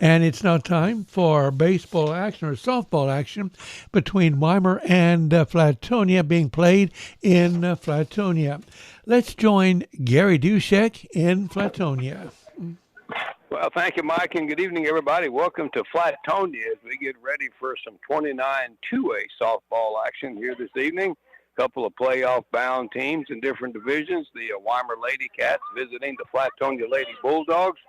And it's now time for baseball action or softball action between Weimar and Flatonia being played in Flatonia. Let's join Gary Dushek in Flatonia. Well, thank you, Mike, and good evening, everybody. Welcome to Flatonia as we get ready for some 29 2A softball action here this evening. A couple of playoff-bound teams in different divisions. The Weimar Lady Cats visiting the Flatonia Lady Bulldogs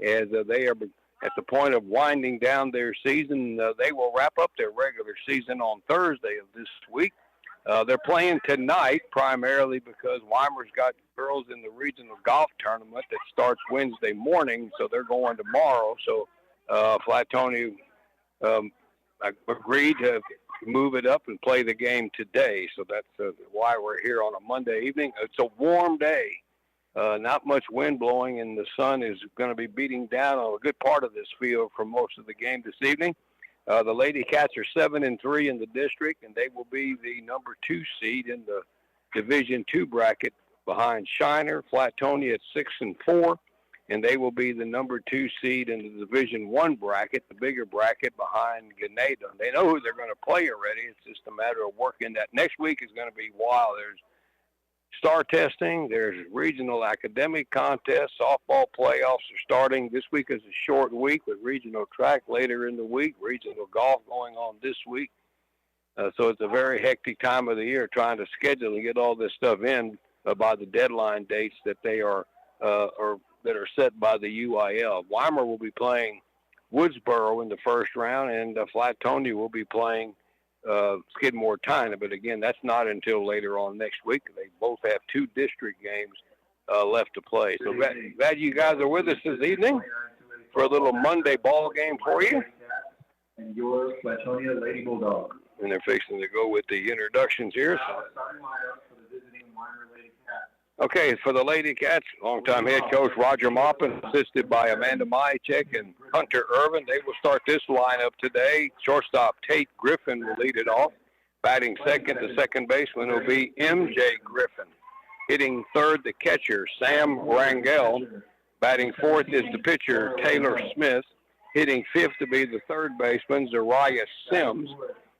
as they are at the point of winding down their season. They will wrap up their regular season on Thursday of this week. They're playing tonight primarily because Weimar's got girls in the regional golf tournament that starts Wednesday morning, so they're going tomorrow. So Flatonia agreed to move it up and play the game today. So that's why we're here on a Monday evening. It's a warm day. Not much wind blowing, and the sun is going to be beating down on a good part of this field for most of the game this evening. The Lady Cats are 7-3 in the district, and they will be the number 2 seed in the Division II bracket behind Shiner. Flatonia at 6-4, and they will be the number 2 seed in the Division I bracket, the bigger bracket behind Grenada. They know who they're going to play already. It's just a matter of working that. Next week is going to be wild. There's star testing, there's regional academic contests, softball playoffs are starting. This week is a short week with regional track later in the week, regional golf going on this week. So it's a very hectic time of the year trying to schedule and get all this stuff in by the deadline dates that they are or that are set by the UIL. Weimar will be playing Woodsboro in the first round, and Flatonia will be playing Skidmore Tyne, but again, that's not until later on next week. They both have 2 district games left to play. So glad you guys are with us this evening for a little Monday ball game for you. And your Flatonia Lady Bulldogs. And they're fixing to go with the introductions here. So. Okay, for the Lady Cats, longtime head coach Roger Maupin, assisted by Amanda Majacek and Hunter Irvin. They will start this lineup today. Shortstop Tate Griffin will lead it off. Batting second, the second baseman will be M.J. Griffin. Hitting third, the catcher, Sam Rangel. Batting fourth is the pitcher, Taylor Smith. Hitting fifth to be the third baseman, Zariah Sims.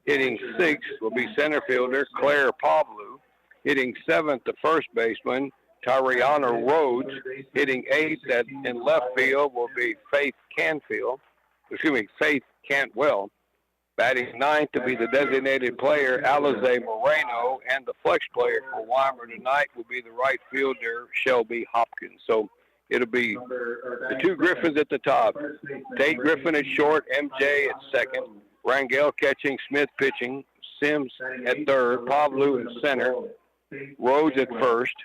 Hitting sixth will be center fielder, Claire Pavlou. Hitting seventh, the first baseman, Tariana Rhodes. Hitting eighth in left field will be Faith Cantwell. Batting ninth to be the designated player, Alize Moreno. And the flex player for Weimar tonight will be the right fielder, Shelby Hopkins. So it'll be the 2 Griffins at the top. Tate Griffin at short, MJ at second. Rangel catching, Smith pitching. Sims at third, Pavlou in center. Rhodes at first,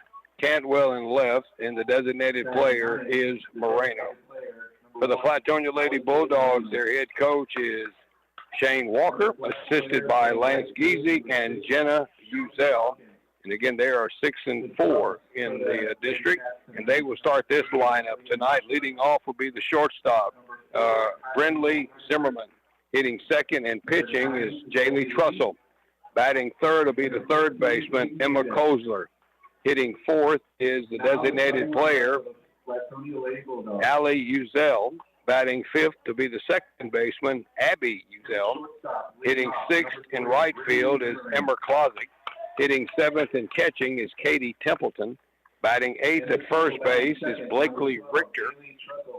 Cantwell in left, and the designated player is Moreno. For the Flatonia Lady Bulldogs, their head coach is Shane Walker, assisted by Lance Giese and Jenna Uzel. And again, they are 6-4 in the district, and they will start this lineup tonight. Leading off will be the shortstop, Brindley Zimmerman. Hitting second and pitching is Jaylee Trussell. Batting third will be the third baseman, Emma Kozler. Hitting fourth is the designated player, Allie Uzel. Batting fifth to be the second baseman, Abby Uzel. Hitting sixth in right field is Emma Klozik. Hitting seventh and catching is Katie Templeton. Batting eighth at first base is Blakely Richter.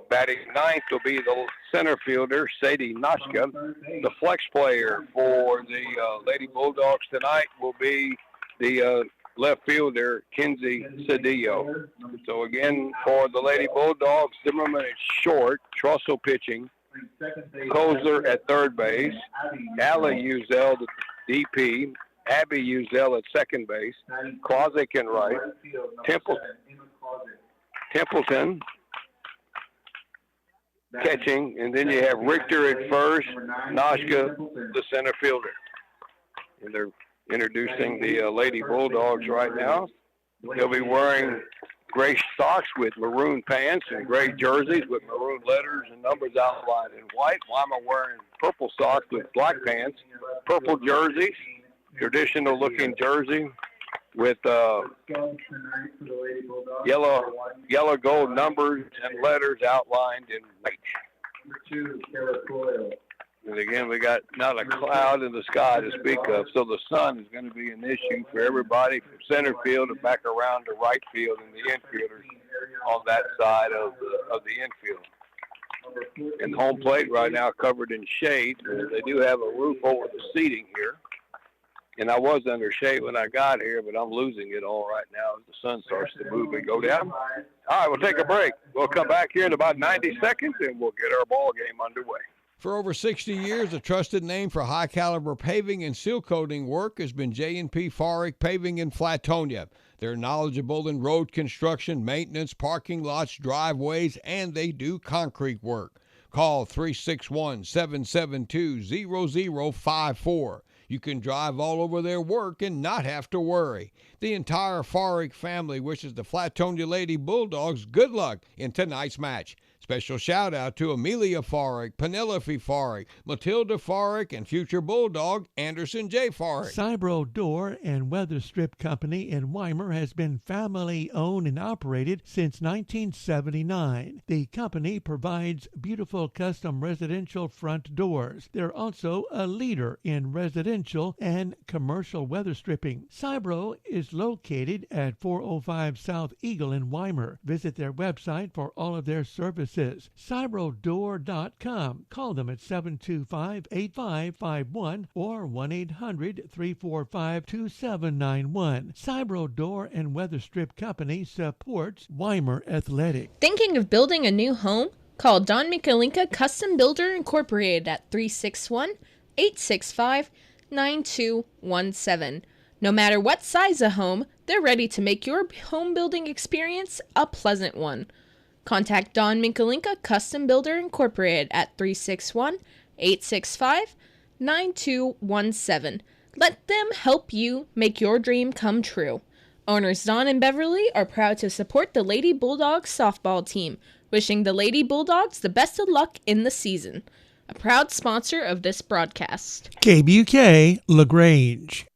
Batting ninth will be the center fielder, Sadie Noshka. The flex player for the Lady Bulldogs tonight will be the left fielder, Kinsey Cedillo. So again, for the Lady Bulldogs, Zimmerman at short, Trussell pitching, Kozler at third base, Allie Uzel, the DP, Abby Uzel at second base, Klozik in right, Templeton catching, and then you have Richter at first, Noshka, the center fielder. And they're introducing the Lady Bulldogs right now. They'll be wearing gray socks with maroon pants and gray jerseys with maroon letters and numbers outlined in white. Weimar wearing purple socks with black pants, purple jerseys, traditional looking jersey with yellow gold numbers and letters outlined in white. Number 2, Taylor Coyle. And again, we got not a cloud in the sky to speak of, so the sun is going to be an issue for everybody from center field and back around to right field and the infielders on that side of the infield. And home plate right now covered in shade. They do have a roof over the seating here. And I was under shade when I got here, but I'm losing it all right now as the sun starts to move and go down. All right, we'll take a break. We'll come back here in about 90 seconds, and we'll get our ball game underway. For over 60 years, a trusted name for high-caliber paving and seal coating work has been J&P Farick Paving in Flatonia. They're knowledgeable in road construction, maintenance, parking lots, driveways, and they do concrete work. Call 361-772-0054. You can drive all over their work and not have to worry. The entire Farick family wishes the Flatonia Lady Bulldogs good luck in tonight's match. Special shout out to Amelia Farick, Penelope Farick, Matilda Farick, and future Bulldog Anderson J. Farick. Cybro Door and Weather Strip Company in Weimar has been family owned and operated since 1979. The company provides beautiful custom residential front doors. They're also a leader in residential and commercial weather stripping. Cybro is located at 405 South Eagle in Weimar. Visit their website for all of their services. Cybrodoor.com. Call them at 725-8551 or 1-800-345-2791. Cybro Door and Weather Strip Company supports Weimar Athletic. Thinking of building a new home? Call Don Mikalinka Custom Builder Incorporated at 361-865-9217. No matter what size of home, they're ready to make your home building experience a pleasant one. Contact Don Mikalinka Custom Builder Incorporated at 361-865-9217. Let them help you make your dream come true. Owners Don and Beverly are proud to support the Lady Bulldogs softball team, wishing the Lady Bulldogs the best of luck in the season. A proud sponsor of this broadcast. KBUK, LaGrange.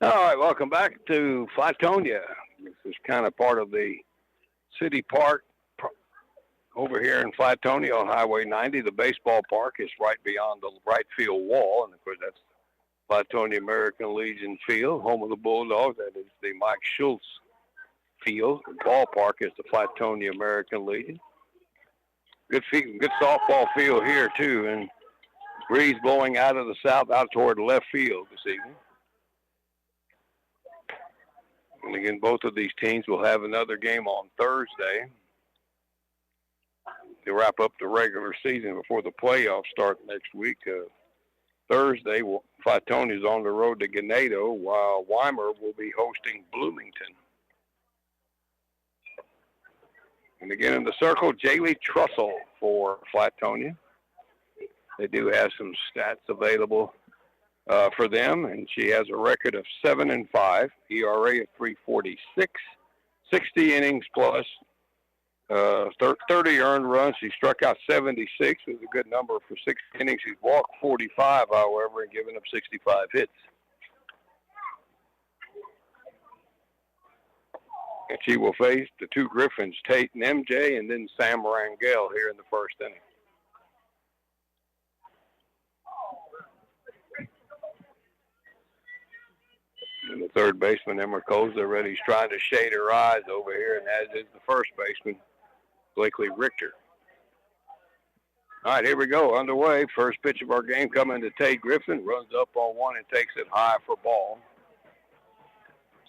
All right, welcome back to Flatonia. This is kind of part of the city park over here in Flatonia on Highway 90. The baseball park is right beyond the right field wall, and of course that's Flatonia American Legion Field, home of the Bulldogs. That is the Mike Schultz Field. The ballpark is the Flatonia American Legion. Good softball field here too, and breeze blowing out of the south out toward left field this evening. And again, both of these teams will have another game on Thursday to wrap up the regular season before the playoffs start next week. Thursday, Flatonia is on the road to Ganado, while Weimar will be hosting Bloomington. And again in the circle, Jaylee Trussell for Flatonia. They do have some stats available for them, and she has a record of 7-5, ERA of 3.46, 60 innings plus 30 earned runs. She struck out 76, was a good number for 6 innings. She's walked 45, however, and given up 65 hits. And she will face the two Griffins, Tate and MJ, and then Sam Rangel here in the first inning. And the third baseman, Emma Koza, he's trying to shade her eyes over here, and as is the first baseman, Blakely Richter. All right, here we go, underway. First pitch of our game coming to Tate Griffin. Runs up on one and takes it high for ball.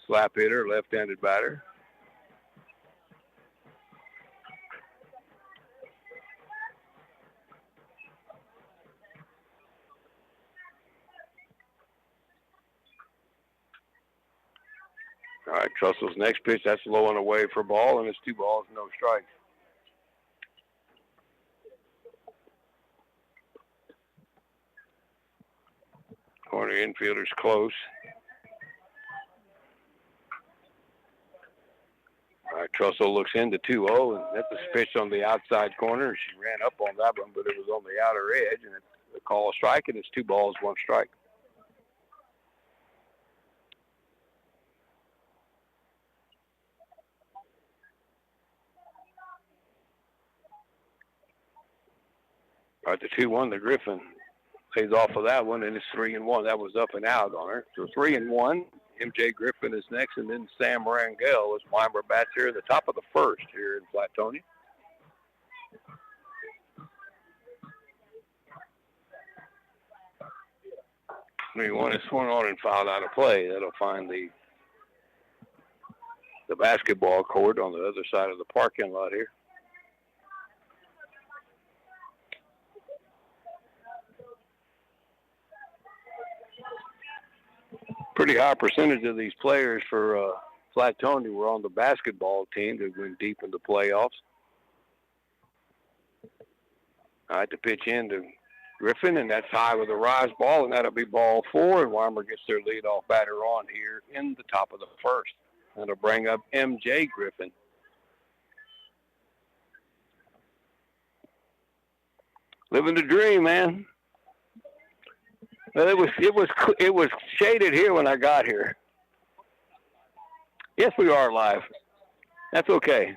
Slap hitter, left-handed batter. All right, Trussell's next pitch, that's low and away for ball, and it's 2 balls, no strikes. Corner infielder's close. All right, Trussell looks into 2-0, and that's a pitch on the outside corner. She ran up on that one, but it was on the outer edge, and it's a call a strike, and it's 2 balls, 1 strike. All right, the 2-1, the Griffin plays off of that one, and it's 3-1. That was up and out on her. So 3-1. MJ Griffin is next, and then Sam Rangel as Weimar bats here at the top of the first here in Flatonia. One is swung on and fouled out of play. That'll find the basketball court on the other side of the parking lot here. Pretty high percentage of these players for Flatonia were on the basketball team that went deep into playoffs. All right, to pitch in to Griffin, and that's high with a rise ball, and that'll be ball 4, and Weimar gets their leadoff batter on here in the top of the first. That'll bring up MJ Griffin. Living the dream, man. Well, it was shaded here when I got here. Yes, we are live. That's okay.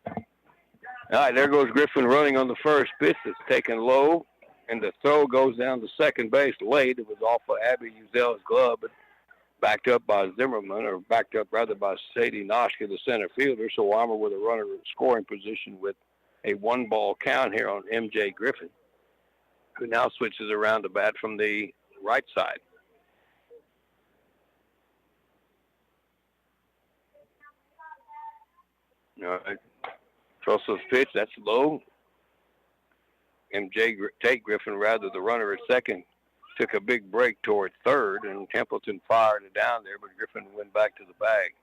All right, there goes Griffin running on the first pitch. It's taken low, and the throw goes down to second base late. It was off of Abby Uzel's glove, but backed up by Zimmerman, or backed up rather by Sadie Noshka, the center fielder. So Weimar with a runner in scoring position with a 1-ball count here on MJ Griffin, who now switches around to bat from the right side. All right. Trussell's pitch, that's low. Tate Griffin, rather, the runner at second, took a big break toward third, and Templeton fired it down there, but Griffin went back to the bag.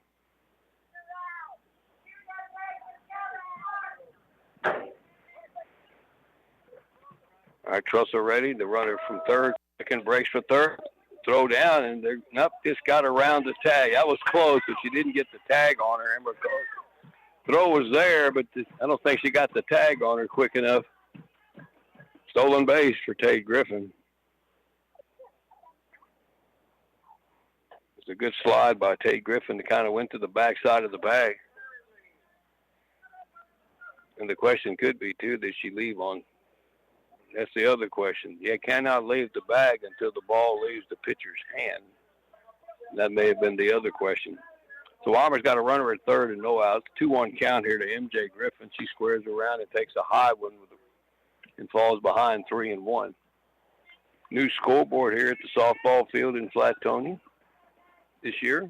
All right, Trussell ready. The runner from third, second breaks for third. Throw down, and just got around the tag. That was close, but she didn't get the tag on her. Amber close. Throw was there, but I don't think she got the tag on her quick enough. Stolen base for Tate Griffin. It's a good slide by Tate Griffin that kind of went to the backside of the bag. And the question could be, too, did she leave on? That's the other question. You cannot leave the bag until the ball leaves the pitcher's hand. That may have been the other question. So Weimar's got a runner at third and no outs. 2-1 count here to MJ Griffin. She squares around and takes a high one and falls behind 3-1. New scoreboard here at the softball field in Flatonia this year.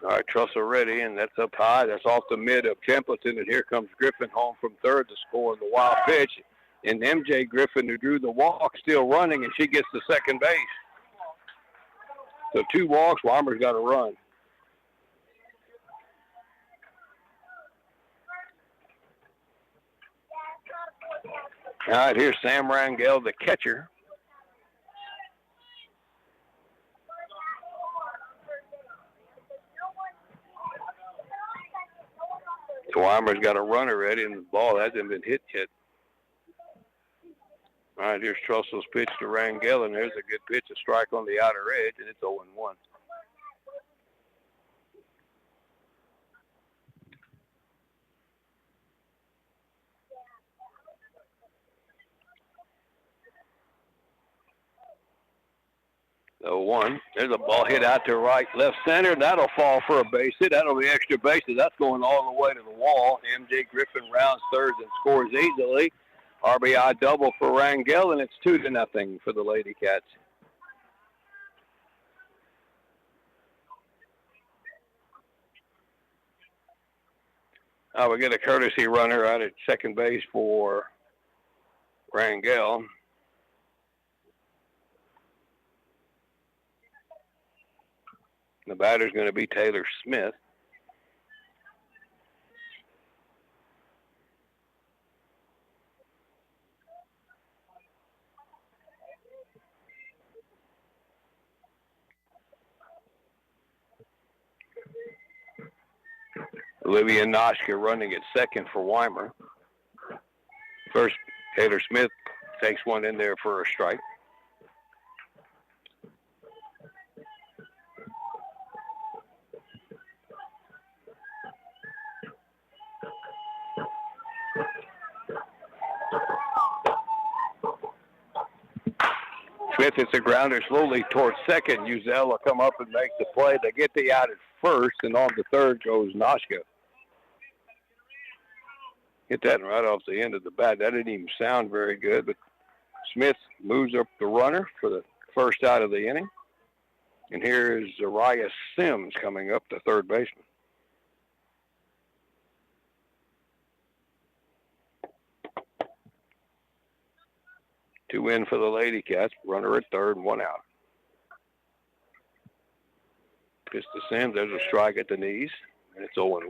All right, Trussell ready, and that's up high. That's off the mid of Templeton, and here comes Griffin home from third to score the wild pitch. And MJ Griffin, who drew the walk, still running, and she gets to second base. So 2 walks, Weimar's got to run. All right, here's Sam Rangel, the catcher. So Weimar's got a runner ready, and the ball hasn't been hit yet. All right, here's Trussell's pitch to Rangel, and there's a good pitch, a strike on the outer edge, and it's 0-1. So 1. There's a ball hit out to right, left center. That'll fall for a base hit. That'll be extra bases. That's going all the way to the wall. MJ Griffin rounds third and scores easily. RBI double for Rangel, and it's 2-0 for the Lady Cats. We get a courtesy runner out at second base for Rangel. The batter's going to be Taylor Smith. Olivia Noshka running at second for Weimar. First, Taylor Smith takes one in there for a strike. Smith hits the grounder slowly towards second. Uzel will come up and make the play. They get the out at first, and on the third goes Noshka. Hit that right off the end of the bat. That didn't even sound very good, but Smith moves up the runner for the first out of the inning. And here is Zariah Sims coming up, the third baseman. Two in for the Lady Cats. Runner at third and one out. Pitch to Sims. There's a strike at the knees, and it's 0-1.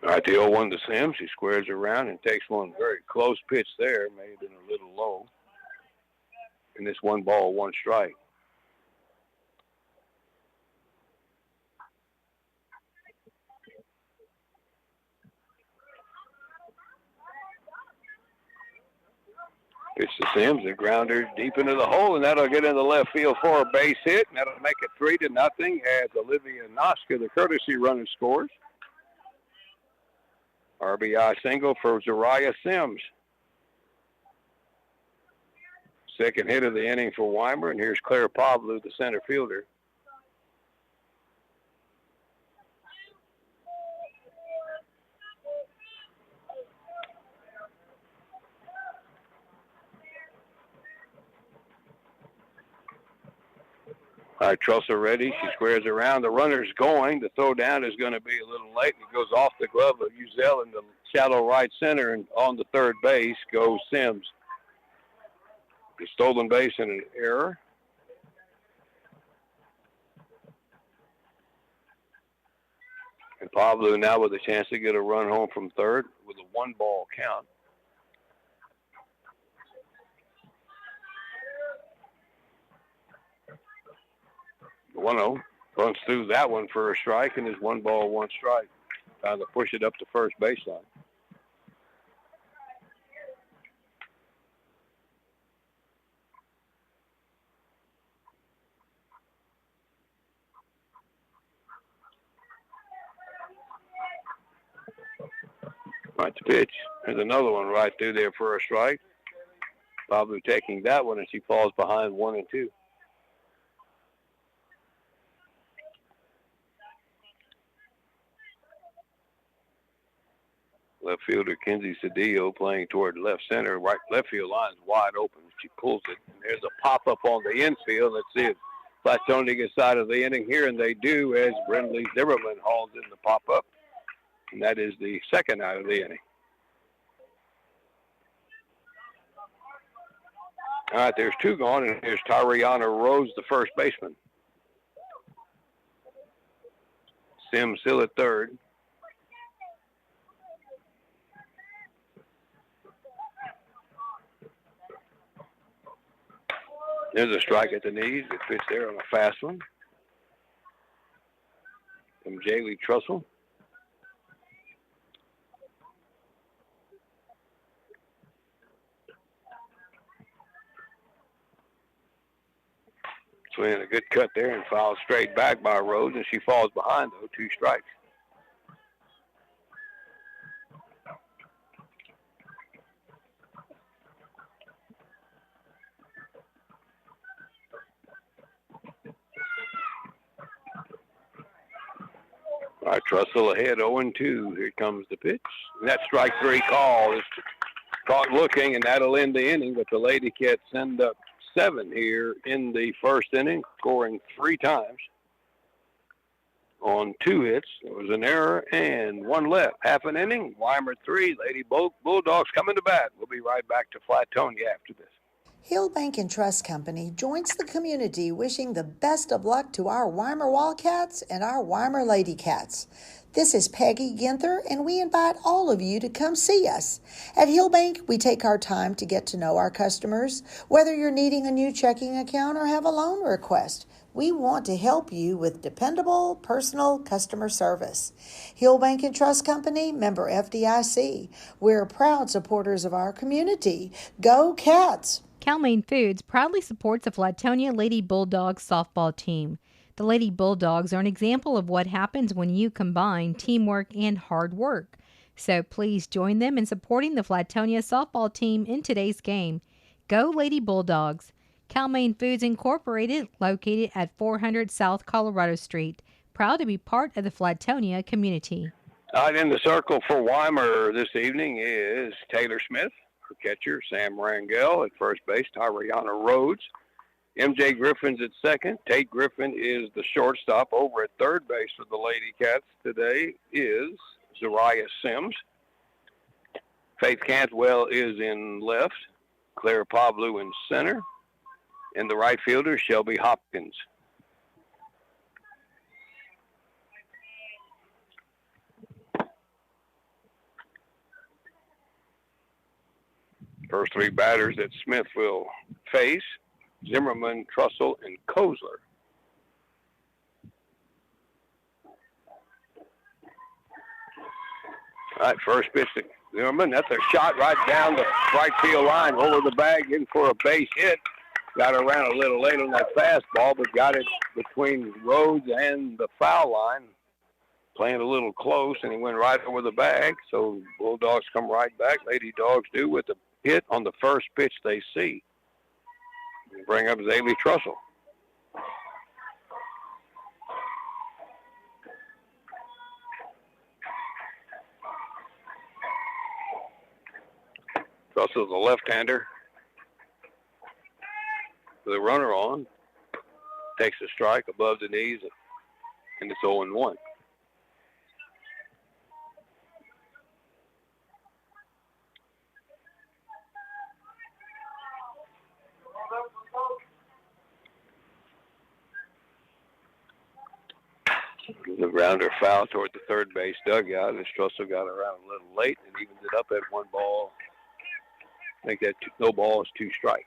All right, the 0-1 to Sims. He squares around and takes one very close pitch there. May have been a little low. And this 1-ball, 1 strike. Pitch to Sims, a grounder deep into the hole, and that'll get in the left field for a base hit, and that'll make it 3-0 as Olivia Noshka, the courtesy runner, scores. RBI single for Zariah Sims. Second hit of the inning for Weimar, and here's Claire Pavlou, the center fielder. All right, Trussell ready. She squares around. The runner's going. The throw down is going to be a little late. It goes off the glove of Uzel in the shallow right center, and on the third base goes Sims. The stolen base and an error. And Pablo now with a chance to get a run home from third with a 1-ball count. The 1-0 runs through that one for a strike, and is 1-ball, 1 strike. Trying to push it up to first baseline. Right to pitch. There's another one right through there for a strike. Pablo taking that one, and she falls behind 1 and 2. Left fielder Kenzie Cedillo playing toward left center. Right left field line is wide open. She pulls it. And there's a pop-up on the infield. Let's see if Flatonia gets out of the inning here, and they do as Brindley Zimmerman hauls in the pop-up. And that is the second out of the inning. All right, there's 2 gone, and here's Tariana Rose, the first baseman. Sims still at third. There's a strike at the knees. It fits there on a fast one from Jaylee Trussell. Swinging a good cut there and fouled straight back by Rose, and she falls behind, though, 2 strikes. All right, Trussell ahead 0-2. Here comes the pitch. And that strike 3 call is caught looking, and that'll end the inning. But the Lady Cats end up 7 here in the first inning, scoring 3 times on 2 hits. There was an error and 1 left. Half an inning, Weimar 3, Lady Bulldogs coming to bat. We'll be right back to Flatonia after this. Hill Bank and Trust Company joins the community wishing the best of luck to our Weimar Wildcats and our Weimar Lady Cats. This is Peggy Ginther, and we invite all of you to come see us. At Hill Bank, we take our time to get to know our customers. Whether you're needing a new checking account or have a loan request, we want to help you with dependable, personal customer service. Hill Bank and Trust Company, member FDIC. We're proud supporters of our community. Go Cats! Cal-Maine Foods proudly supports the Flatonia Lady Bulldogs softball team. The Lady Bulldogs are an example of what happens when you combine teamwork and hard work. So please join them in supporting the Flatonia softball team in today's game. Go Lady Bulldogs! Cal-Maine Foods Incorporated, located at 400 South Colorado Street. Proud to be part of the Flatonia community. Out in the circle for Weimar this evening is Taylor Smith. For catcher, Sam Rangel. At first base, Tyriana Rhodes. MJ Griffin's at second. Tate Griffin is the shortstop. Over at third base for the Lady Cats today is Zariah Sims. Faith Cantwell is in left. Claire Pablo in center. And the right fielder, Shelby Hopkins. First three batters that Smith will face, Zimmerman, Trussell, and Kozler. All right, first pitch to Zimmerman. That's a shot right down the right field line, over the bag, in for a base hit. Got around a little late on that fastball, but got it between Rhodes and the foul line. Playing a little close, and he went right over the bag. So Bulldogs come right back. Lady Dogs do with the hit on the first pitch they see. They bring up Zaylee Trussell. Trussell's a left-hander. With a runner on, takes a strike above the knees, and it's 0-1. The grounder foul toward the third base dugout, and Strussel got around a little late and evened it up at one ball. I think that no ball is two strikes.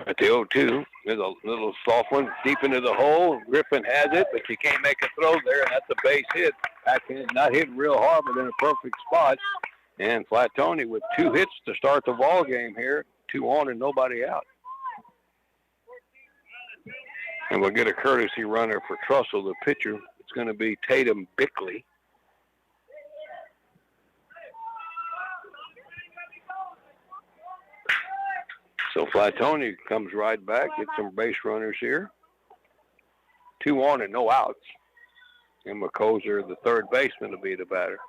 At the 0-2, there's a little soft one deep into the hole. Griffin has it, but she can't make a throw there, and that's a base hit. Not hitting real hard, but in a perfect spot. And Flatonia with 2 hits to start the ball game here, 2 on and nobody out. And we'll get a courtesy runner for Trussell, the pitcher. It's going to be Tatum Bickley. So Flatonia comes right back, get some base runners here. 2 on and no outs. And McCoser, the third baseman, will be the batter.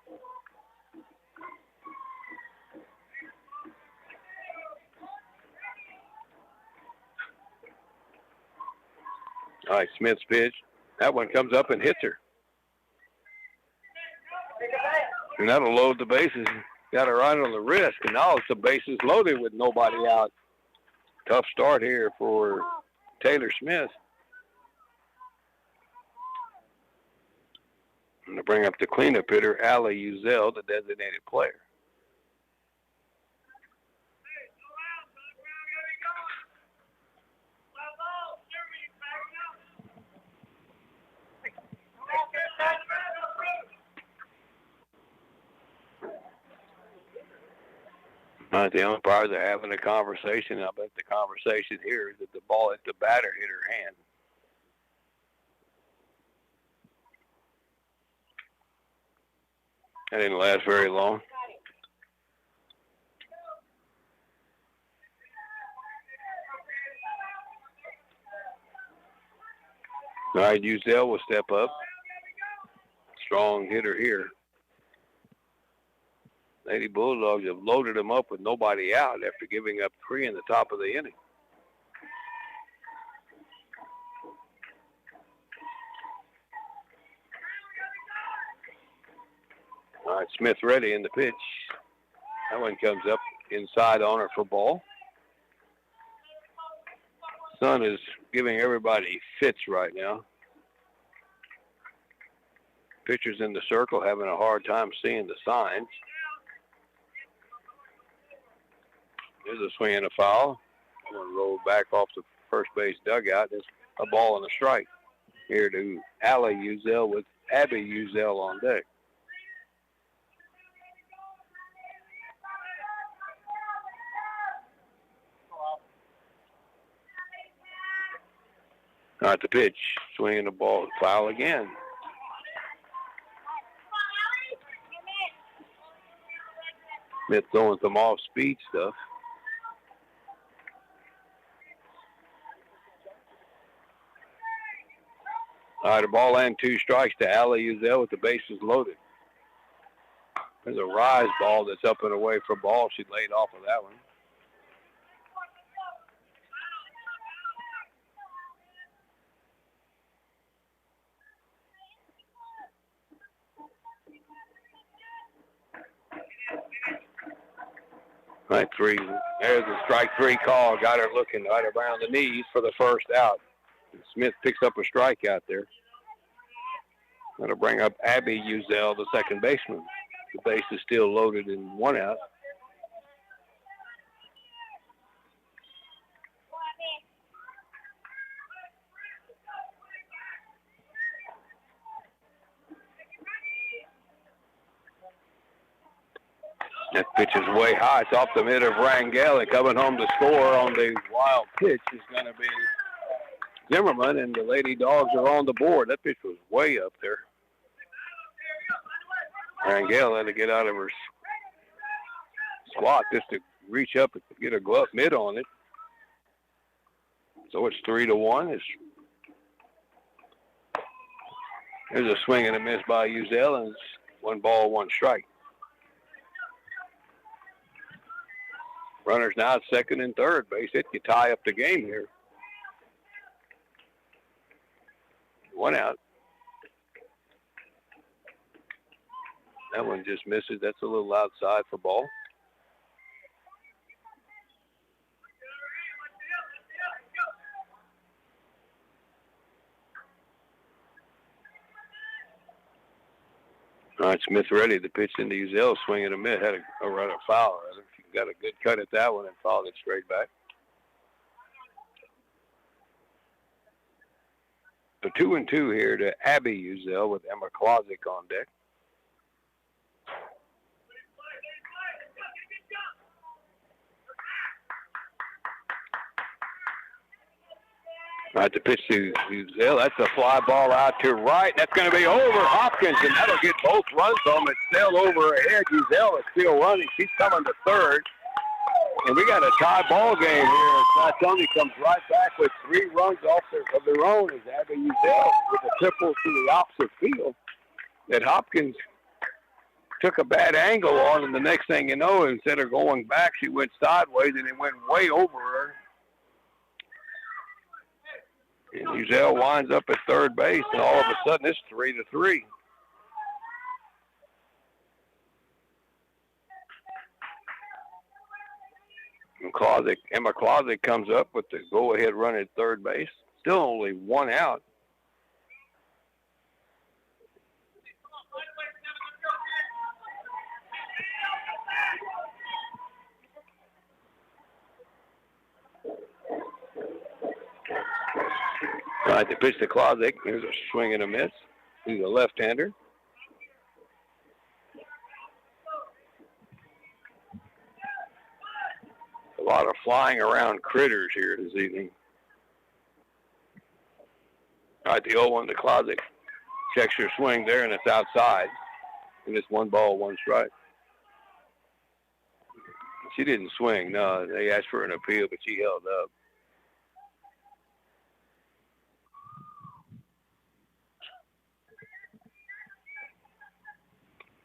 All right, Smith's pitch. That one comes up and hits her. And that'll load the bases. Got her right on the wrist, and now it's the bases loaded with nobody out. Tough start here for Taylor Smith. I'm going to bring up the cleanup hitter, Allie Uzel, the designated player. The umpires are having a conversation. I bet the conversation here is that the ball hit the batter, hit her hand. That didn't last very long. All right, Uzel will step up. Strong hitter here. Lady Bulldogs have loaded them up with nobody out after giving up 3 in the top of the inning. All right, Smith ready in the pitch. That one comes up inside on her for ball. Sun is giving everybody fits right now. pitchers in the circle having a hard time seeing the signs. There's a swing and a foul. One rolled back off the first base dugout. There's a ball and a strike. Here to Allie Uzel with Abby Uzel on deck. All right, the pitch. Swinging the ball. Foul again. Smith throwing some off-speed stuff. All right, a ball and 2 strikes to Allie Uzel with the bases loaded. There's a rise ball that's up and away for ball. She laid off of that one. Right, 3. There's the strike 3 call. Got her looking right around the knees for the first out. Smith picks up a strikeout there. Going to bring up Abby Uzel, the second baseman. The base is still loaded in 1 out. That pitch is way high. It's off the mid of Rangel. Coming home to score on the wild pitch is going to be Zimmerman, and the Lady Dogs are on the board. That pitch was way up there. Rangel had to get out of her squat just to reach up and get a glove mid on it. So it's 3-1. There's a swing and a miss by Uzel, and it's 1 ball, 1 strike. Runners now at second and third base. It could tie up the game here. 1 out. That one just misses. That's a little outside for ball. All right, Smith ready to pitch into Uzel. Swing and a miss. Had a run of foul. She got a good cut at that one and fouled it straight back. So 2-2 here to Abby Uzel with Emma Klosik on deck. All right, the pitch to Uzel. That's a fly ball out to right. That's going to be over Hopkins, and that'll get both runs home. It's still over ahead. Uzel is still running. She's coming to third. And we got a tie ball game here. Flatonia comes right back with 3 runs off of their own as Abby Uzel with a triple to the opposite field that Hopkins took a bad angle on, and the next thing you know, instead of going back, she went sideways, and it went way over her. And Uzel winds up at third base, and all of a sudden it's 3-3. And Emma Klosik comes up with the go-ahead run at third base. Still only 1 out. All right, the pitch to Klosik. Here's a swing and a miss. He's a left-hander. A lot of flying around critters here this evening. All right, the 0-1 to Klosik. Checks her swing there, and it's outside. And it's 1 ball, 1 strike. She didn't swing. No, they asked for an appeal, but she held up.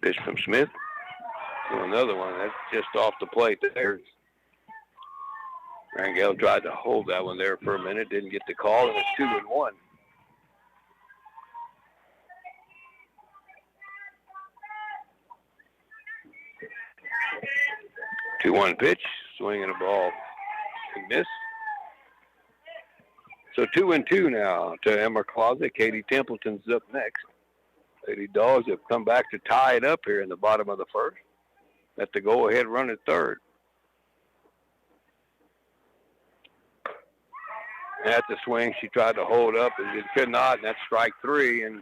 Pitch from Smith. So another one. That's just off the plate there. Rangel tried to hold that one there for a minute. Didn't get the call, and it's 2-1. 2-1 pitch. Swinging a ball. Miss. So 2-2 now to Emma Klosik. Katie Templeton's up next. Lady Dogs have come back to tie it up here in the bottom of the first. At the go-ahead run at third. At the swing, she tried to hold up, and it could not, and that's strike 3, and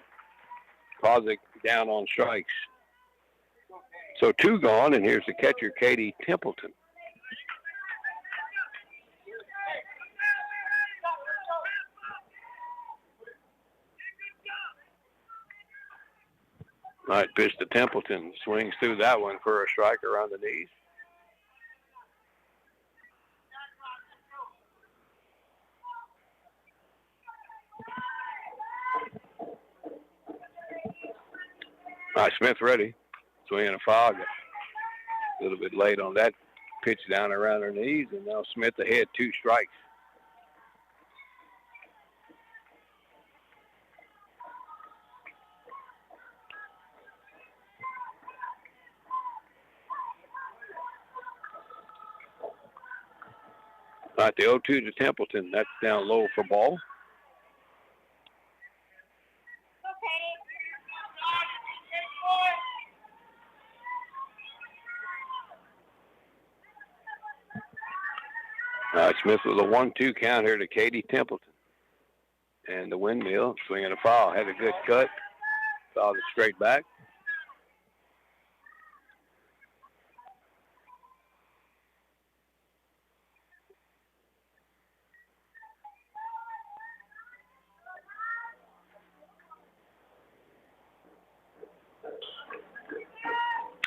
Kozik down on strikes. So 2 gone, and here's the catcher, Katie Templeton. All right, pitch to Templeton. Swings through that one for a strike around the knees. All right, Smith ready. Swinging a foul. A little bit late on that pitch down around her knees, and now Smith ahead, 2 strikes. All right, the 0-2 to Templeton. That's down low for ball. All right, Smith with a 1-2 count here to Katie Templeton. And the windmill, swinging a foul. Had a good cut. Fouled it straight back.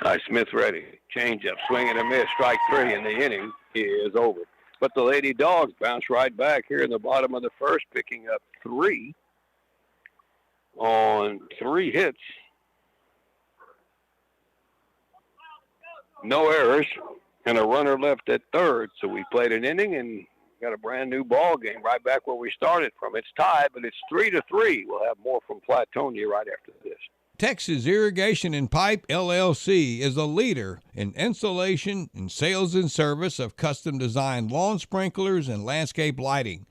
All right, Smith ready. Change up, swing and a miss, strike 3, and the inning is over. But the Lady Dogs bounce right back here in the bottom of the first, picking up 3 on 3 hits. No errors, and a runner left at third. So we played an inning and got a brand new ball game right back where we started from. It's tied, but it's 3-3. We'll have more from Flatonia right after this. Texas Irrigation and Pipe, LLC, is a leader in installation and sales and service of custom-designed lawn sprinklers and landscape lighting.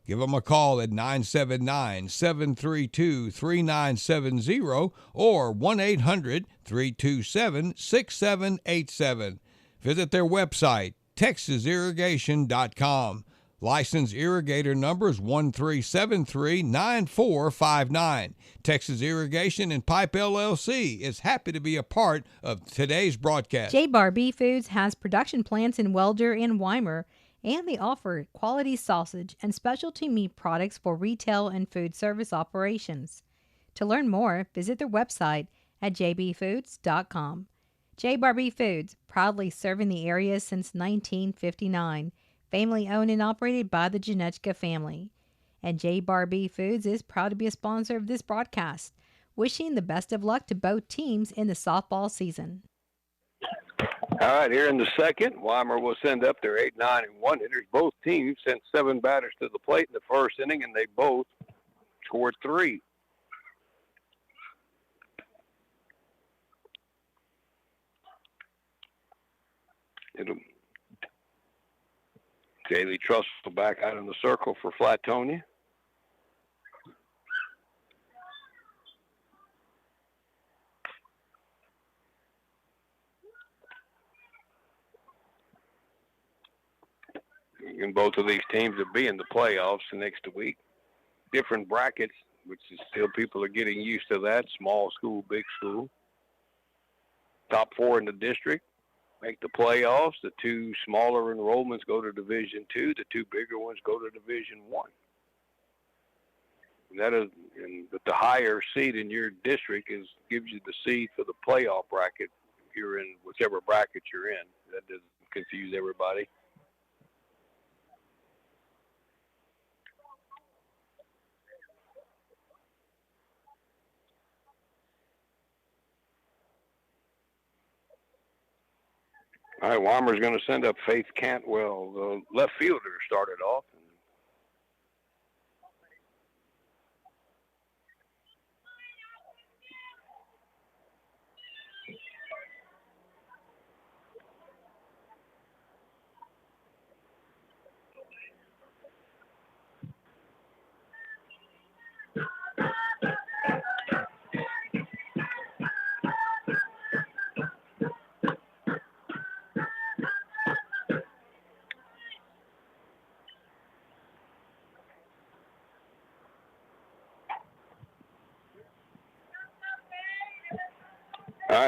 Give them a call at 979-732-3970 or 1-800-327-6787. Visit their website, texasirrigation.com. License irrigator number is 1373-9459. Texas Irrigation and Pipe LLC is happy to be a part of today's broadcast. J-Bar Beef Foods has production plants in Welder and Weimar, and they offer quality sausage and specialty meat products for retail and food service operations. To learn more, visit their website at jbfoods.com. J-Bar Beef Foods, proudly serving the area since 1959. Family owned and operated by the Janechka family. And J-Bar Beef Foods is proud to be a sponsor of this broadcast, wishing the best of luck to both teams in the softball season. All right, here in the second, Weimar will send up their 8, 9, and 1 hitters. Both teams sent 7 batters to the plate in the first inning, and they both scored 3. Kaylee Trussell back out in the circle for Flatonia. And both of these teams will be in the playoffs next week. Different brackets, which is still people are getting used to that. Small school, big school. Top 4 in the district make the playoffs. The 2 smaller enrollments go to Division II. The 2 bigger ones go to Division I. And that is, but the higher seed in your district gives you the seed for the playoff bracket. If you're in whichever bracket you're in, that doesn't confuse everybody. All right, Weimer's going to send up Faith Cantwell. The left fielder started off.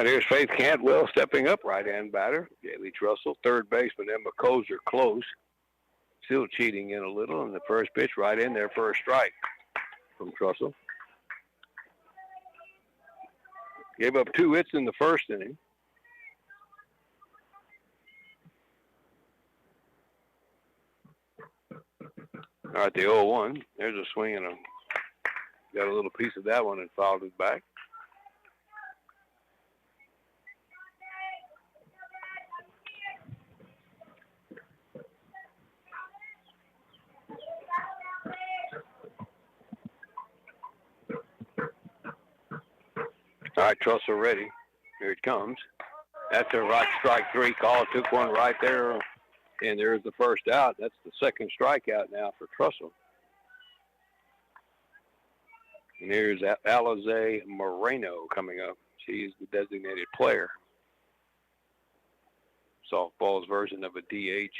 All right, here's Faith Cantwell stepping up, right-hand batter. Gailey Trussell, third baseman Emma Kozer close. Still cheating in a little, and the first pitch right in there for a strike from Trussell. Gave up 2 hits in the first inning. All right, the 0-1. There's a swing and got a little piece of that one and fouled it back. All right, Trussell ready. Here it comes. That's a right strike 3 call. Took one right there, and there's the first out. That's the second strikeout now for Trussell. And here's Alize Moreno coming up. She's the designated player. Softball's version of a DH.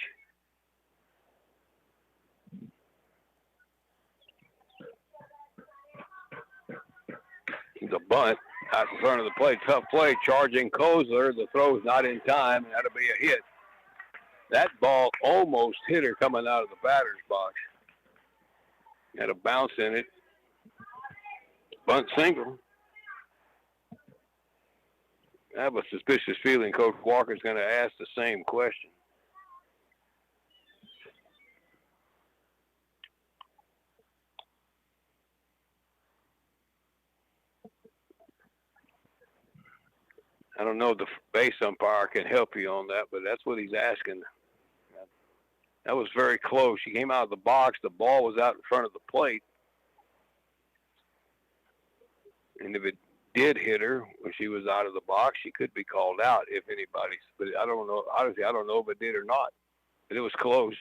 The bunt out in front of the plate. Tough play. Charging Kozler. The throw's not in time, and that'll be a hit. That ball almost hit her coming out of the batter's box. Had a bounce in it. Bunt single. I have a suspicious feeling Coach Walker's going to ask the same question. I don't know if the base umpire can help you on that, but that's what he's asking. That was very close. She came out of the box. The ball was out in front of the plate. And if it did hit her when she was out of the box, she could be called out if anybody. But I don't know. Honestly, I don't know if it did or not. But it was close.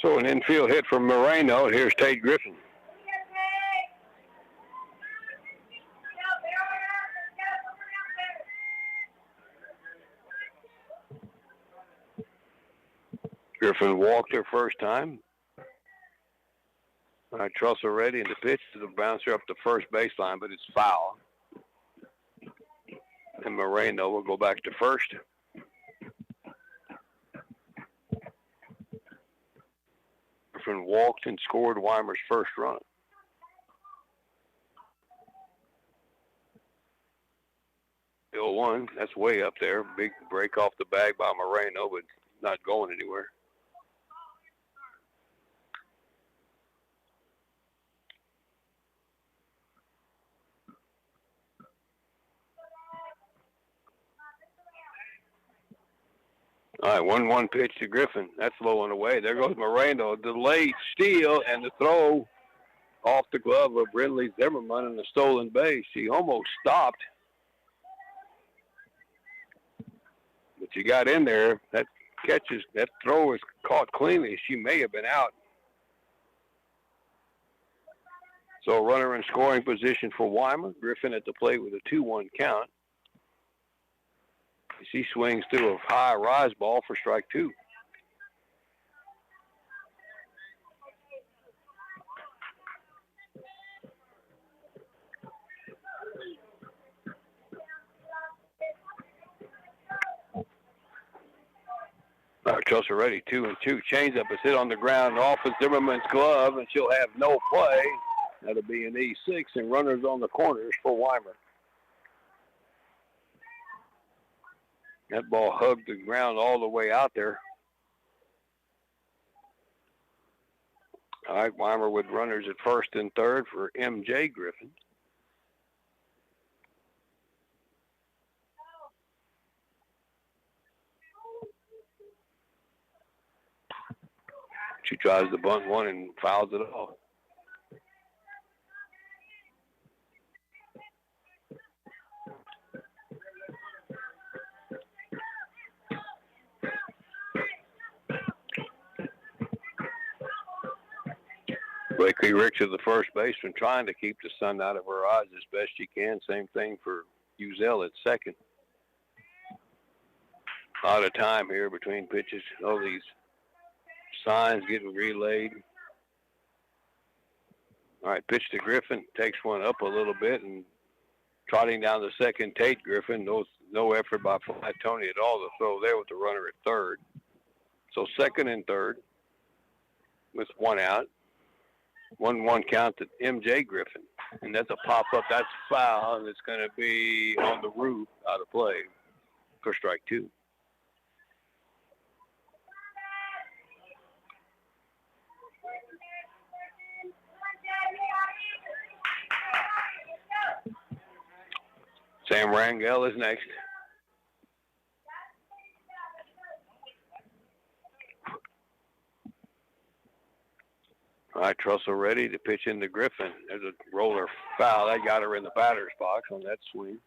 So an infield hit from Moreno. Here's Tate Griffin. Griffin walked her first time. All right, Trussell ready, and the pitch to the bouncer up the first baseline, but it's foul. And Moreno will go back to first. Griffin walked and scored Weimar's first run. The 0-1, that's way up there. Big break off the bag by Moreno, but not going anywhere. All right, 1-1 pitch to Griffin. That's low and away. There goes Moreno. Delayed steal and the throw off the glove of Brindley Zimmerman and the stolen base. She almost stopped. But she got in there. That throw is caught cleanly. She may have been out. So a runner in scoring position for Weimar. Griffin at the plate with a 2-1 count. She swings through a high rise ball for strike 2. Trussell ready, 2-2. Change up is hit on the ground off of Zimmerman's glove, and she'll have no play. That'll be an E6, and runners on the corners for Weimar. That ball hugged the ground all the way out there. All right, Weimar with runners at first and third for M.J. Griffin. She tries to bunt one and fouls it off. Blakely Ricks is the first baseman, trying to keep the sun out of her eyes as best she can. Same thing for Uzel at second. A lot of time here between pitches. All these signs getting relayed. All right, pitch to Griffin. Takes one up a little bit and trotting down the second, Tate Griffin. No effort by Flatonia at all to throw there with the runner at third. So second and third with one out. 1-1 count to MJ Griffin. And that's a pop-up. That's foul, and it's going to be on the roof out of play for strike two. Sam Rangel is next. All right, Trussell ready to pitch into Griffin. There's a roller foul. That got her in the batter's box on that swing.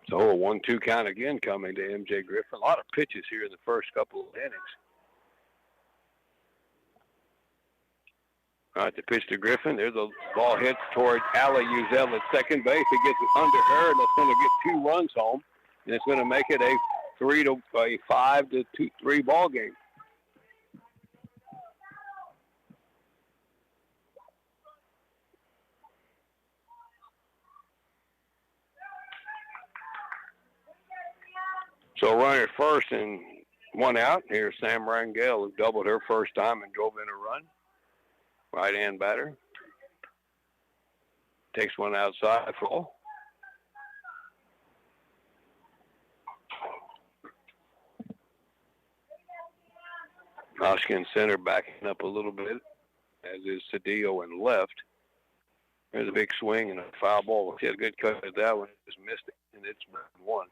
So a 1-2 count again coming to MJ Griffin. A lot of pitches here in the first couple of innings. All right, the pitch to Griffin. There's a ball hit toward Allie Uzel at second base. It gets it under her, and that's going to get 2 runs home, and it's going to make it a 5-3 ball game. So runner at first and one out. Here's Sam Rangel, who doubled her first time and drove in a run. Right-hand batter. Takes one outside for ball. Hoskins center backing up a little bit, as is Cedillo in left. There's a big swing and a foul ball. He had a good cut at that one. Just missed it, and it's 1.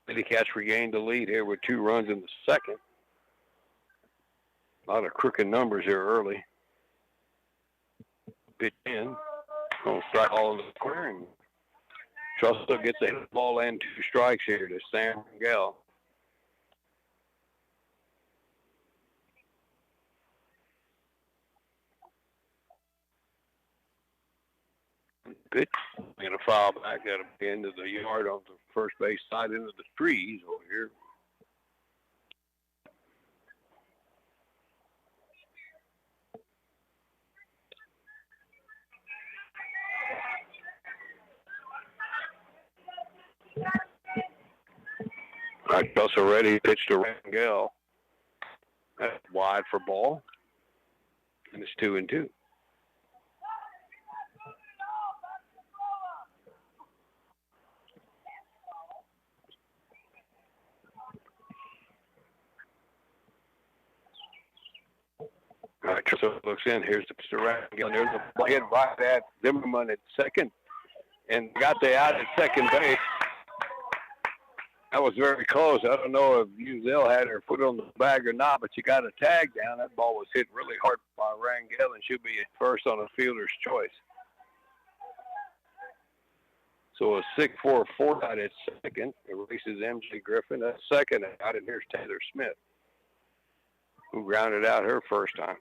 Lady Cats regained the lead here with 2 runs in the second. A lot of crooked numbers here early. Pitch in. Going to strike all in the square. And Trussell gets a ball and 2 strikes here to Sam Rangel. Pitch. Going to foul back at the end of the yard on the first base side into the trees over here. All right, Trussell ready. Pitch to Rangel. That's wide for ball. And it's 2-2. All right, Trussell looks in. Here's the Rangel. There's a ball hit right at Zimmerman at second, and got the out at second base. That was very close. I don't know if Uzel had her foot on the bag or not, but she got a tag down. That ball was hit really hard by Rangel and should be at first on a fielder's choice. So a 6-4 out at second. It releases MJ Griffin. That's second out, and here's Taylor Smith, who grounded out her first time.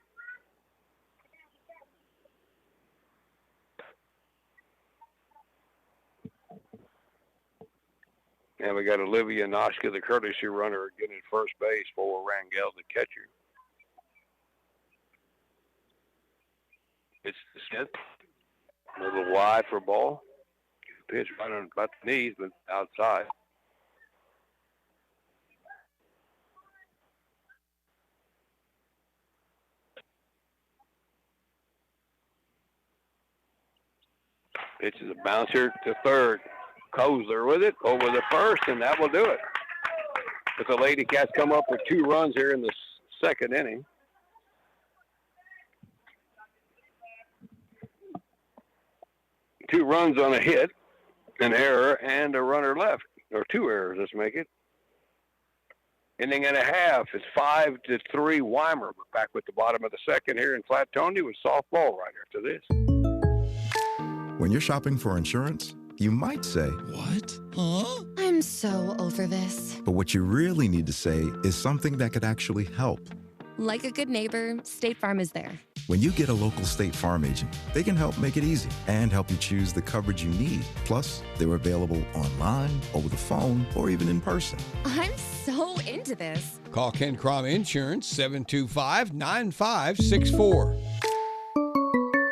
And we got Olivia Noshka, the courtesy runner, getting at first base for Rangel, the catcher. It's the Smith. A little wide for ball. Pitch right on about the knees, but outside. Pitch is a bouncer to third. Kozler with it over the first, and that will do it. But the Lady Cats come up with 2 runs here in the second inning. Two runs on a hit, an error, and a runner left. Or 2 errors, let's make it. Inning and a half. It's 5-3 Weimar. We're back with the bottom of the second here in Flatonia with softball right after this. When you're shopping for insurance, you might say, "What? Huh?" I'm so over this. but what you really need to say is something that could actually help. Like a good neighbor, State Farm is there. When you get a local State Farm agent, they can help make it easy and help you choose the coverage you need. Plus, they're available online, over the phone, or even in person. I'm so into this. Call Ken Crom Insurance, 725-9564.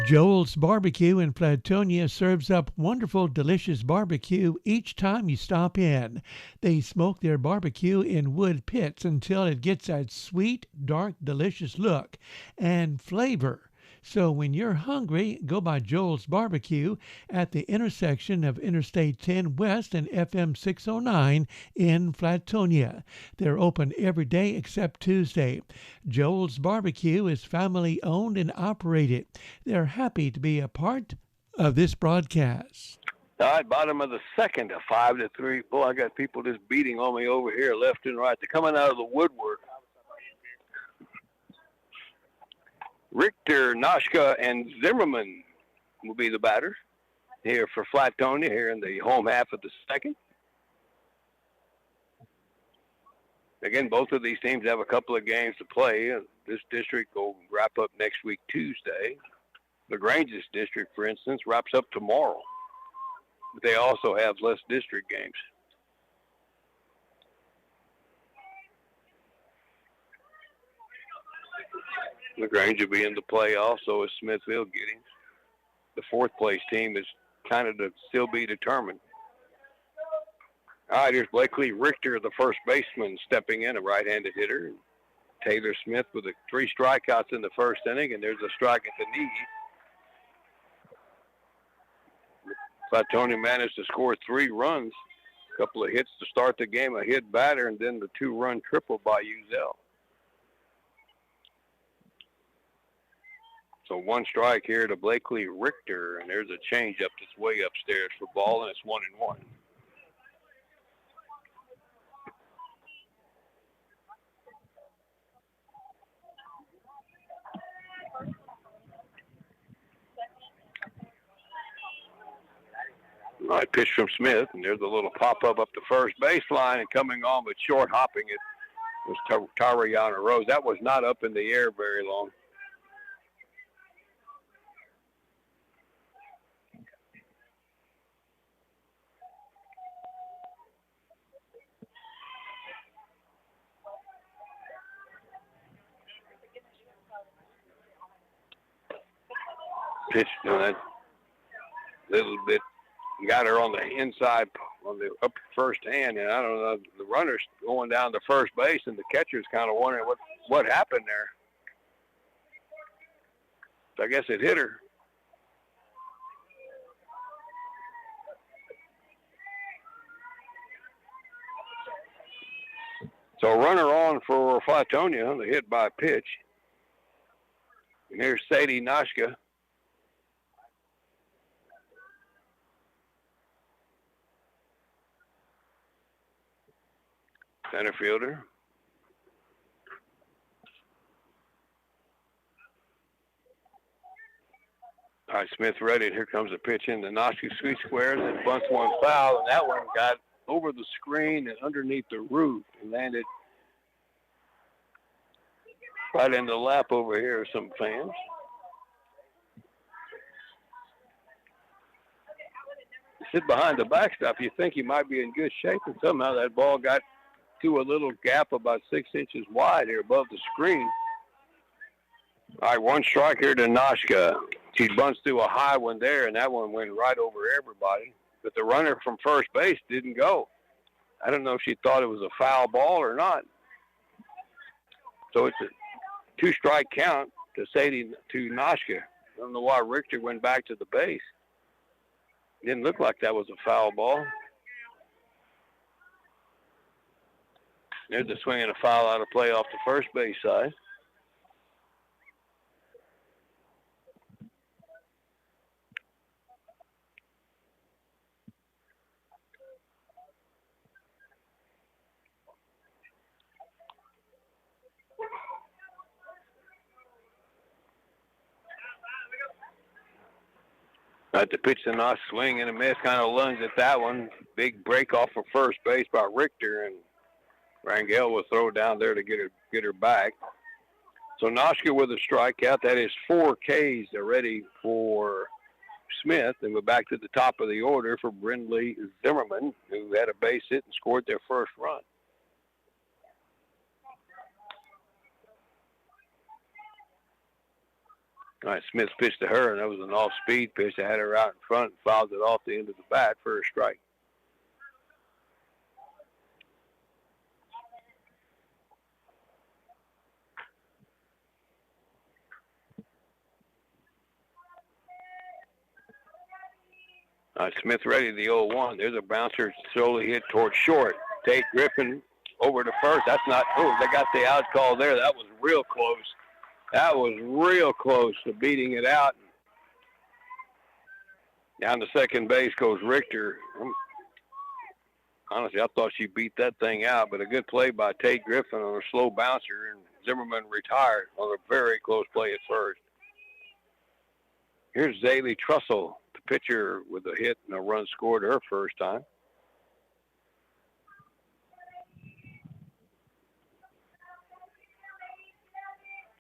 Joel's Barbecue in Flatonia serves up wonderful, delicious barbecue each time you stop in. They smoke their barbecue in wood pits until it gets that sweet, dark, delicious look and flavor. So when you're hungry, go by Joel's Barbecue at the intersection of Interstate 10 West and FM 609 in Flatonia. They're open every day except Tuesday. Joel's Barbecue is family owned and operated. They're happy to be a part of this broadcast. All right, bottom of the second, a 5-3. Boy, I got people just beating on me over here, left and right. They're coming out of the woodwork. Richter, Noshka, and Zimmerman will be the batters here for Flatonia here in the home half of the second. Again, both of these teams have a couple of games to play. This district will wrap up next week, Tuesday. LaGrange's district, for instance, wraps up tomorrow. But they also have less district games. LaGrange will be in the playoffs, so is Smithfield Giddings. The fourth place team is kind of to still be determined. All right, here's Blakely Richter, the first baseman, stepping in, a right-handed hitter. Taylor Smith with 3 strikeouts in the first inning, and there's a strike at the knee. Flatonia managed to score 3 runs, a couple of hits to start the game, a hit batter, and then the 2-run triple by Uzel. So 1 strike here to Blakely Richter, and there's a changeup that's way upstairs for ball, and it's 1-1. All right, pitch from Smith, and there's a little pop-up up the first baseline, and coming on but short hopping it was Tariana Rose. That was not up in the air very long. Pitched on that little bit, got her on the inside, on the upper first hand, and I don't know, the runner's going down to first base, and the catcher's kind of wondering what happened there. So I guess it hit her. So a runner on for Flatonia, the hit by pitch. And here's Sadie Noshka. Center fielder. All right, Smith ready. Here comes the pitch in the Noshka sweet squares and bunts one foul, and that one got over the screen and underneath the roof and landed right in the lap over here of some fans. You sit behind the backstop, you think you might be in good shape, and somehow that ball got to a little gap about 6 inches wide here above the screen. All right, 1 strike here to Noshka. She bunts through a high one there, and that one went right over everybody. But the runner from first base didn't go. I don't know if she thought it was a foul ball or not. So it's a 2-strike count to Noshka. I don't know why Richter went back to the base. Didn't look like that was a foul ball. There's the swing and a foul out of play off the first base side. At the pitch, the Nosh swing and a miss, kind of lunged at that one. Big break off for first base by Richter, and Rangel will throw down there to get her back. So Noshka with a strikeout. That is 4 Ks already for Smith. And we're back to the top of the order for Brindley Zimmerman, who had a base hit and scored their first run. All right, Smith pitched to her, and that was an off-speed pitch. They had her out in front and fouled it off the end of the bat for a strike. All right, Smith ready, the 0-1. There's a bouncer slowly hit towards short. Tate Griffin over to first. That's not, oh, they got the out call there. That was real close. That was real close to beating it out. Down to second base goes Richter. Honestly, I thought she beat that thing out, but a good play by Tate Griffin on a slow bouncer, and Zimmerman retired on a very close play at first. Here's Zaylee Trussell, the pitcher, with a hit and a run scored her first time.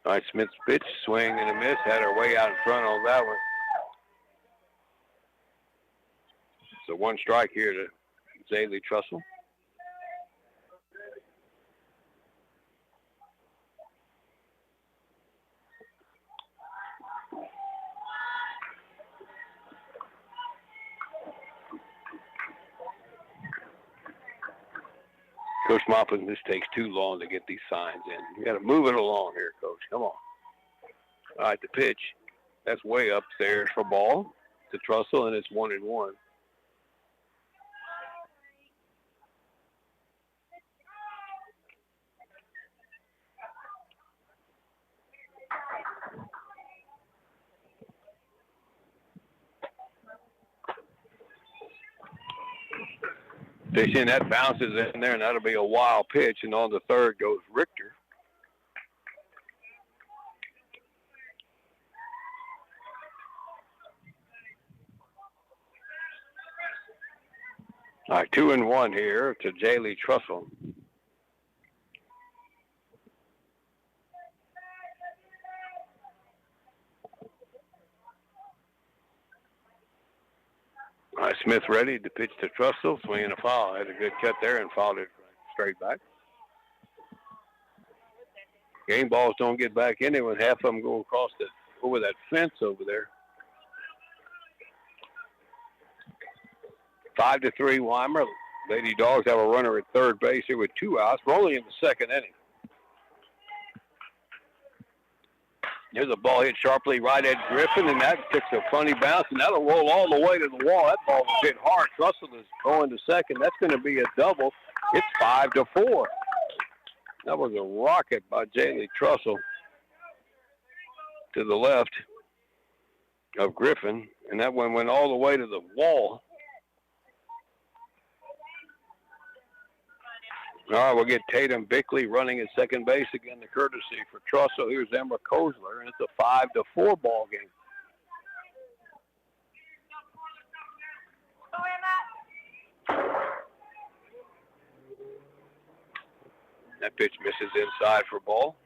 All right, Smith's pitch, swing and a miss, had her way out in front on that one. So one strike here to Zaylee Trussell. Coach Moppin, this takes too long to get these signs in. You got to move it along here, Coach. Come on. All right, the pitch. That's way upstairs for ball to Trussell, and it's 1-1. Pitch in, that bounces in there, and that'll be a wild pitch. And on the third goes Richter. All right, 2-1 here to Jaylee Trussell. All right, Smith ready to pitch to Trussell, swinging a foul. Had a good cut there and fouled it straight back. Game balls don't get back in there when half of them go across over that fence over there. 5-3 Weimar. Lady Dogs have a runner at third base here with 2 outs. We're only in the second inning. There's a ball hit sharply right at Griffin, and that takes a funny bounce, and that'll roll all the way to the wall. That ball was hit hard. Trussell is going to second. That's going to be a double. It's 5-4. That was a rocket by Jaylee Trussell to the left of Griffin, and that one went all the way to the wall. All right, we'll get Tatum Bickley running at second base again, the courtesy for Trussell. Here's Emma Kozler, and it's a 5-4 ball game. That pitch misses inside for ball.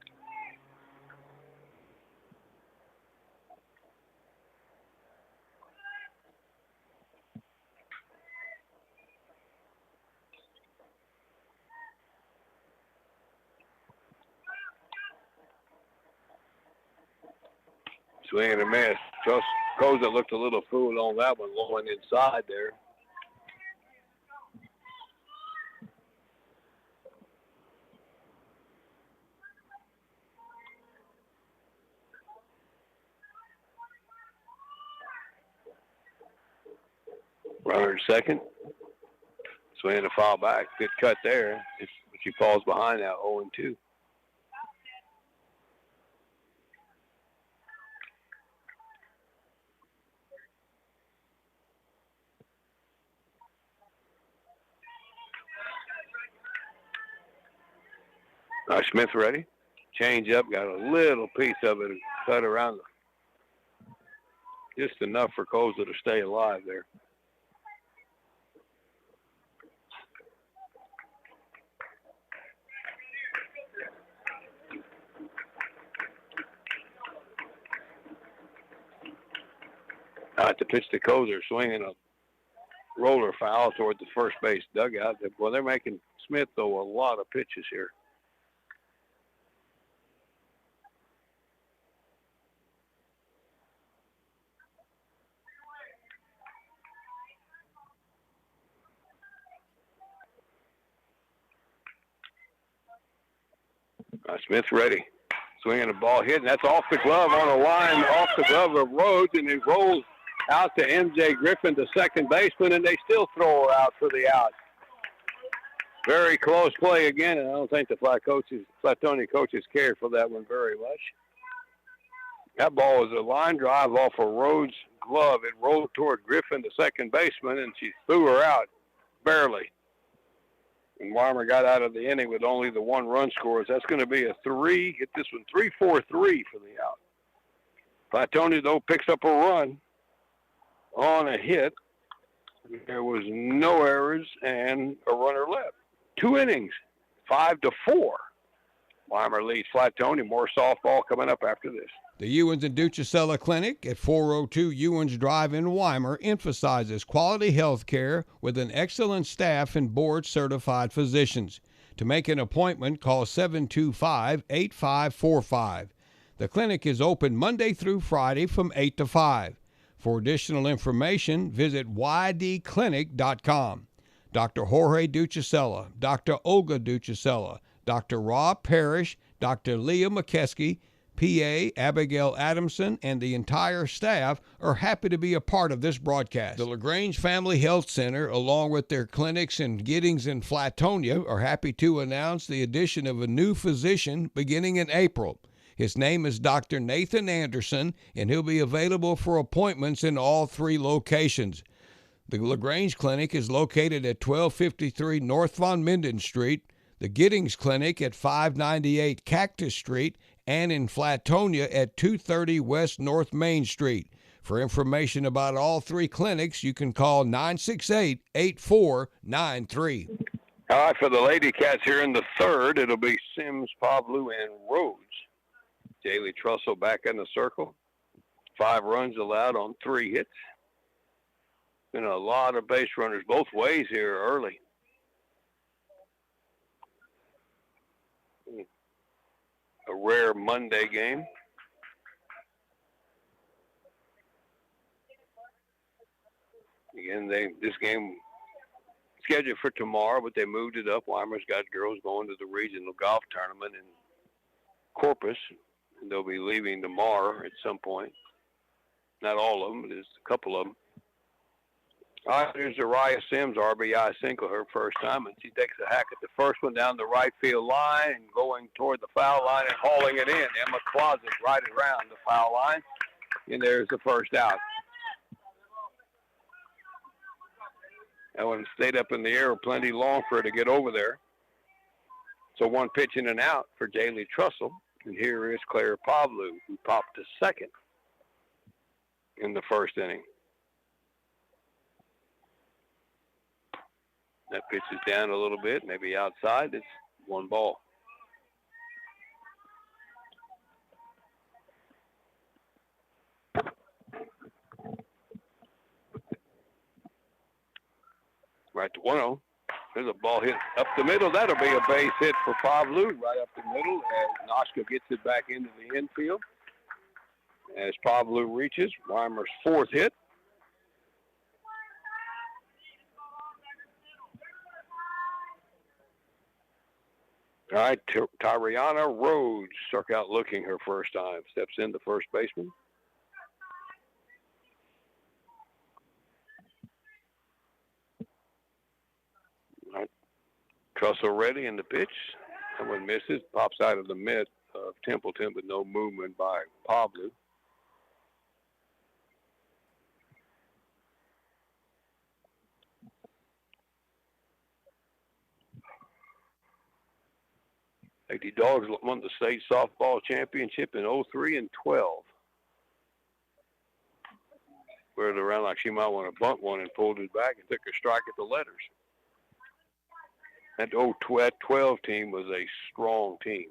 Swing and a miss. Just Koza looked a little fool on that one, going inside there. Runner second. Swing and a foul back. Good cut there. She falls behind now, 0-2. Smith ready. Change up, got a little piece of it cut around just enough for Koza to stay alive there. To pitch to Kozer, swinging a roller foul toward the first base dugout. Well, they're making Smith throw a lot of pitches here. Smith ready. Swinging the ball hit, and that's off the glove on a line, off the glove of Rhodes, and it rolls out to M.J. Griffin, the second baseman, and they still throw her out for the out. Very close play again, and I don't think the Flatonia coaches cared for that one very much. That ball was a line drive off of Rhodes' glove. It rolled toward Griffin, the second baseman, and she threw her out, barely. And Weimar got out of the inning with only the one run scores. That's going to be a 3. Hit this one 3-4-3 for the out. Flatonia, though, picks up a run on a hit. There was no errors and a runner left. 2 innings, 5-4. Weimar leads Flatonia. More softball coming up after this. The Ewens and Ducicella Clinic at 402 Ewens Drive in Weimar emphasizes quality health care with an excellent staff and board-certified physicians. To make an appointment, call 725-8545. The clinic is open Monday through Friday from 8 to 5. For additional information, visit ydclinic.com. Dr. Jorge Ducicella, Dr. Olga Ducicella, Dr. Rob Parrish, Dr. Leah McKeskey, PA Abigail Adamson, and the entire staff are happy to be a part of this broadcast. The LaGrange Family Health Center, along with their clinics in Giddings and Flatonia, are happy to announce the addition of a new physician beginning in April. His name is Dr. Nathan Anderson, and he'll be available for appointments in all 3 locations. The LaGrange Clinic is located at 1253 North Von Minden Street, the Giddings Clinic at 598 Cactus Street, and in Flatonia at 230 West North Main Street. For information about all 3 clinics, you can call 968-8493. All right, for the Lady Cats here in the 3rd, it'll be Sims, Pavlu, and Rhodes. Jaylee Trussell back in the circle. 5 runs allowed on 3 hits. Been a lot of base runners both ways here early. A rare Monday game. Again, this game scheduled for tomorrow, but they moved it up. Weimar's got girls going to the regional golf tournament in Corpus, and they'll be leaving tomorrow at some point. Not all of them, but there's a couple of them. All right, here's Uriah Sims, RBI single, her first time, and she takes a hack at the first one down the right field line and going toward the foul line and hauling it in. Emma Closet right around the foul line, and there's the first out. That one stayed up in the air plenty long for her to get over there. So 1 pitch in and out for Jaylee Trussell, and here is Claire Pavlu, who popped to second in the first inning. That pitch is down a little bit, maybe outside. It's 1 ball. Right to 1-0. There's a ball hit up the middle. That'll be a base hit for Pavlu right up the middle as Noshka gets it back into the infield. As Pavlu reaches, Weimar's 4th hit. All right, Tyriana Rhodes struck out looking her first time. Steps in the first baseman. All right, Trussell ready in the pitch. That one misses. Pops out of the mitt of Templeton, but no movement by Pavlu. Lady Dogs won the state softball championship in 03 and 12. Squared it around like she might want to bunt one and pulled it back and took a strike at the letters. That 12 team was a strong team.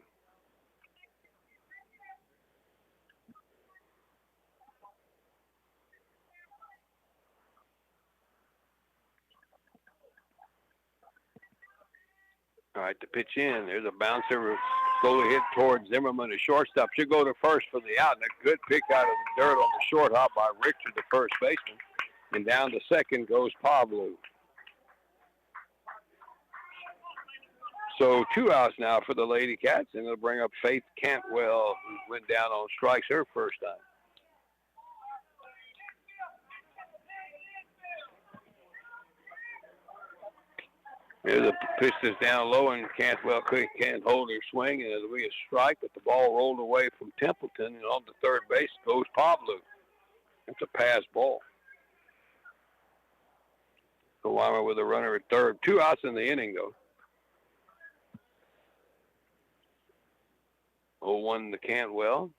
All right, the pitch in. There's a bouncer slowly hit towards Zimmerman, the shortstop. Should go to first for the out, and a good pick out of the dirt on the short hop by Richard, the first baseman. And down to second goes Pablo. So 2 outs now for the Lady Cats, and it'll bring up Faith Cantwell, who went down on strikes her first time. Here's a pitch that's down low, and Cantwell can't hold her swing, and it'll be a strike, but the ball rolled away from Templeton, and on the third base goes Pablo. It's a pass ball. So Weimar with a runner at third. 2 outs in the inning, though. 0-1 to Cantwell.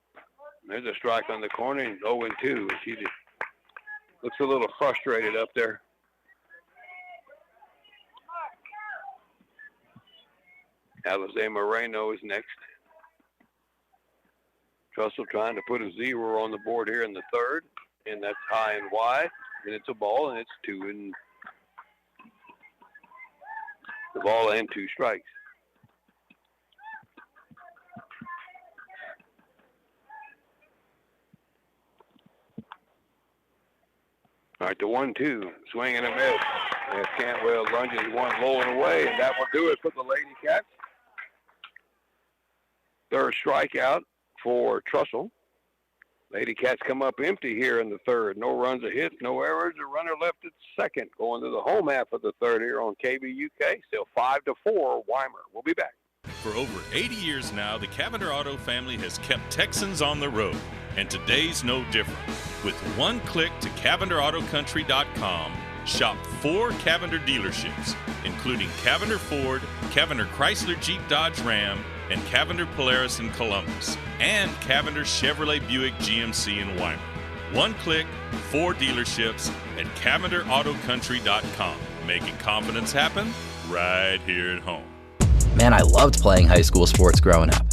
There's a strike on the corner, and 0-2. She just looks a little frustrated up there. Alize Moreno is next. Trussell trying to put a 0 on the board here in the third, and that's high and wide, and it's a ball, and it's 2 and the ball and 2 strikes. All right, the 1-2, swing and a miss. As Cantwell lunges one low and away, and that will do it for the Lady Cats. Third strikeout for Trussell. Lady Cats come up empty here in the third. No runs or hits, no errors. A runner left at second. Going to the home half of the third here on KVUK. Still 5-4, Weimar. We'll be back. For over 80 years now, the Cavender Auto family has kept Texans on the road, and today's no different. With one click to CavenderAutoCountry.com, shop 4 Cavender dealerships, including Cavender Ford, Cavender Chrysler Jeep Dodge Ram, and Cavender Polaris in Columbus, and Cavender Chevrolet Buick GMC in Weimar. One click, 4 dealerships at CavenderAutoCountry.com, making confidence happen right here at home. Man, I loved playing high school sports growing up.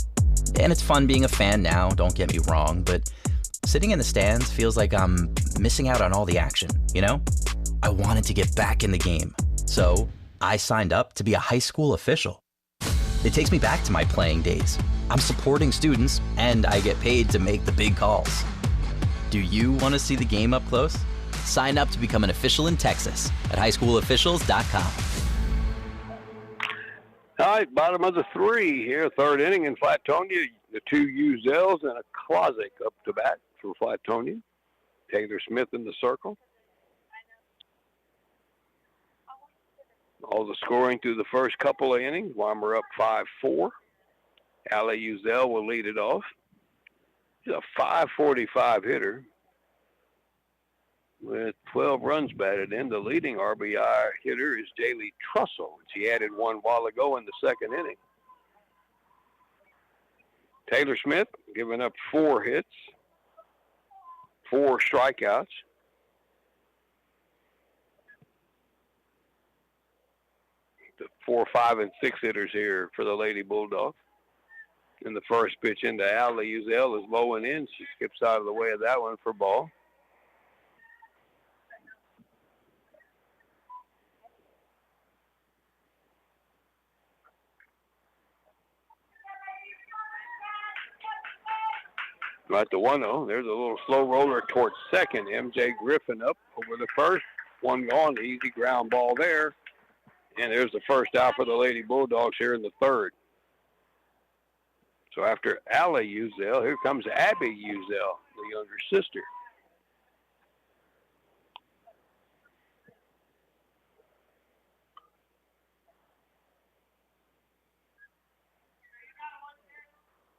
And it's fun being a fan now, don't get me wrong, but sitting in the stands feels like I'm missing out on all the action, you know? I wanted to get back in the game, so I signed up to be a high school official. It takes me back to my playing days. I'm supporting students, and I get paid to make the big calls. Do you want to see the game up close? Sign up to become an official in Texas at highschoolofficials.com. All right, bottom of the 3 here, third inning in Flatonia. The 2 Uzels and a Klozik up to bat for Flatonia. Taylor Smith in the circle. All the scoring through the first couple of innings. Weimar up 5-4. Ali Uzel will lead it off. He's a .545 hitter with 12 runs batted in. The leading RBI hitter is Jaylee Trussell, which he added 1 while ago in the second inning. Taylor Smith giving up 4 hits, 4 strikeouts. The 4, 5, and 6 hitters here for the Lady Bulldogs. And the first pitch into Ali Uzel is low and in. She skips out of the way of that one for ball. Right to 1-0. There's a little slow roller towards second. MJ Griffin up over the first. One gone. Easy ground ball there. And there's the first out for the Lady Bulldogs here in the third. So after Ali Uzel, here comes Abby Uzel, the younger sister.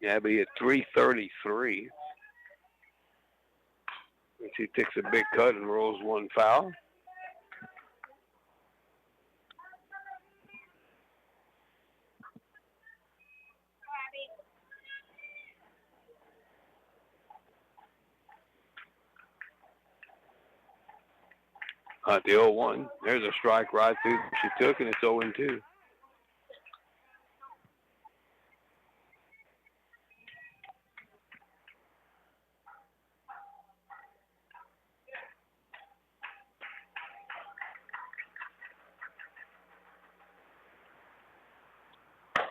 Abby at .333. And she takes a big cut and rolls 1 foul. At the 0-1, there's a strike right through she took, and it's 0-2.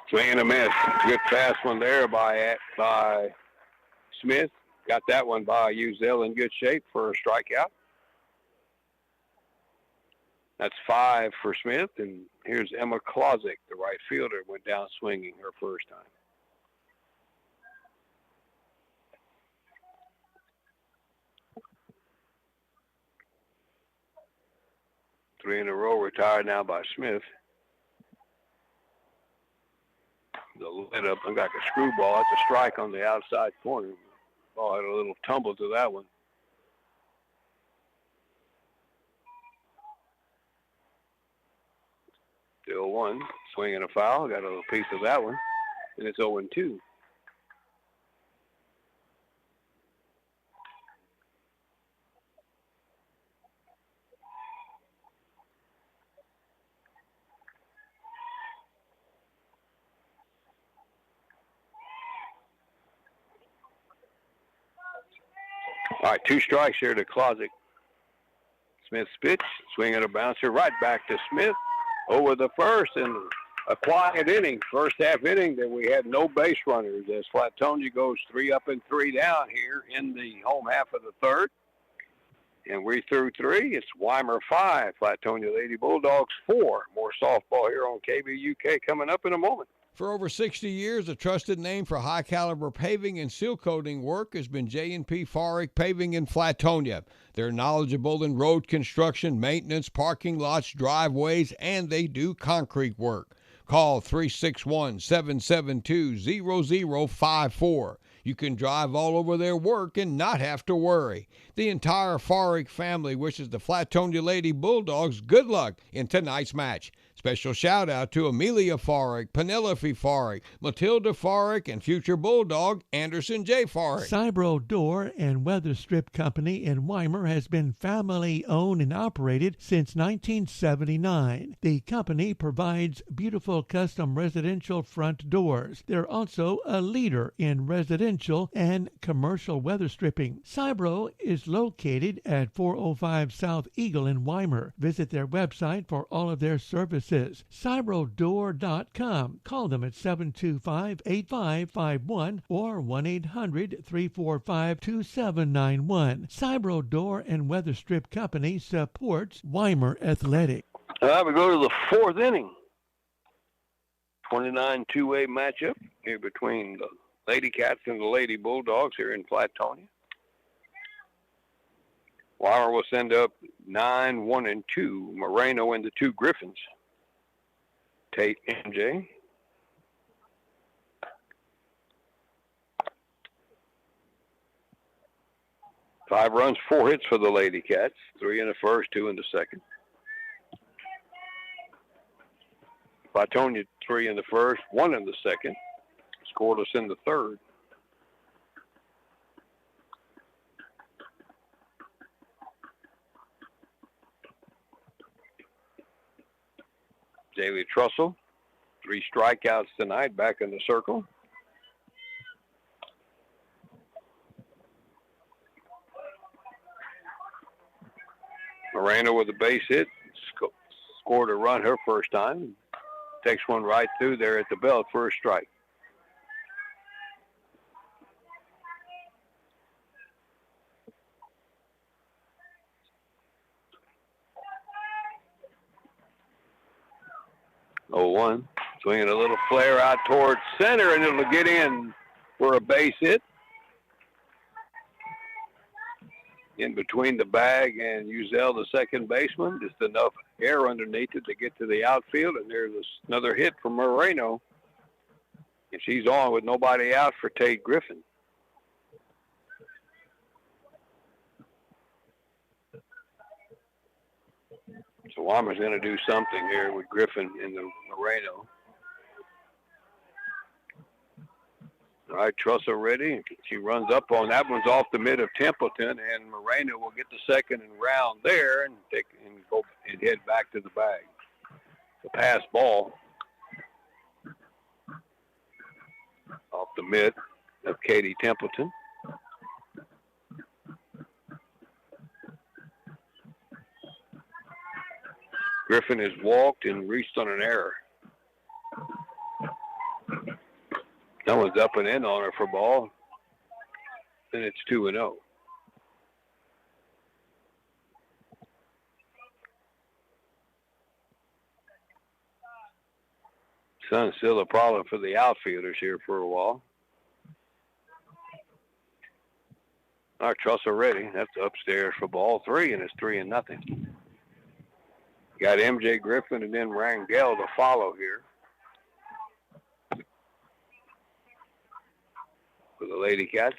Swing and a miss. Good fast one there by Smith. Got that one by Uzel in good shape for a strikeout. That's 5 for Smith, and here's Emma Klozik, the right fielder, went down swinging her first time. Three in a row retired now by Smith. The lit up looked like a screwball. That's a strike on the outside corner. Ball had a little tumble to that one. Still 1. Swing and a foul. Got a little piece of that one. And it's 0-2. All right, 2 strikes here to Klozik. Smith's pitch, swing and a bouncer right back to Smith over the first, and a quiet inning. First half inning that we had no base runners as Flatonia goes 3 up and 3 down here in the home half of the third. And we threw 3. It's Weimar 5, Flatonia Lady Bulldogs 4. More softball here on KVUK coming up in a moment. For over 60 years, a trusted name for high-caliber paving and seal coating work has been J&P Farick Paving in Flatonia. They're knowledgeable in road construction, maintenance, parking lots, driveways, and they do concrete work. Call 361-772-0054. You can drive all over their work and not have to worry. The entire Farick family wishes the Flatonia Lady Bulldogs good luck in tonight's match. Special shout out to Amelia Farick, Penelope Farick, Matilda Farick, and future Bulldog Anderson J. Farick. Cybro Door and Weather Strip Company in Weimar has been family owned and operated since 1979. The company provides beautiful custom residential front doors. They're also a leader in residential and commercial weather stripping. Cybro is located at 405 South Eagle in Weimar. Visit their website for all of their services. Cybrodoor.com. Call them at 725-8551 or 1-800-345-2791. Cybro Door and Weather Strip Company supports Weimar Athletic. We go to the 4th inning. 29 two-way matchup here between the Lady Cats and the Lady Bulldogs here in Flatonia. Weimar will send up 9, 1, and 2. Moreno and the 2 Griffins. Tate, MJ. Five runs, 4 hits for the Lady Cats. 3 in the first, 2 in the second. Flatonia 3 in the first, 1 in the second. Scoreless in the third. Daly Trussell, 3 strikeouts tonight, back in the circle. Moreno with a base hit, scored a run her first time. Takes one right through there at the belt for a strike. One. Swinging a little flare out towards center, and it'll get in for a base hit. In between the bag and Uzel, the second baseman. Just enough air underneath it to get to the outfield, and there's another hit from Moreno. And she's on with nobody out for Tate Griffin. So Weimar's going to do something here with Griffin and the Moreno. All right, Trussell ready. She runs up on that one's off the mid of Templeton, and Moreno will get the second and round there and go and head back to the bag. The pass ball off the mid of Katie Templeton. Griffin has walked and reached on an error. Someone's up and in on her for ball. And it's 2-0. Sun's still a problem for the outfielders here for a while. All right, Trussell ready. That's upstairs for ball 3, and it's 3-0. Got MJ Griffin and then Rangel to follow here for the Lady Cats.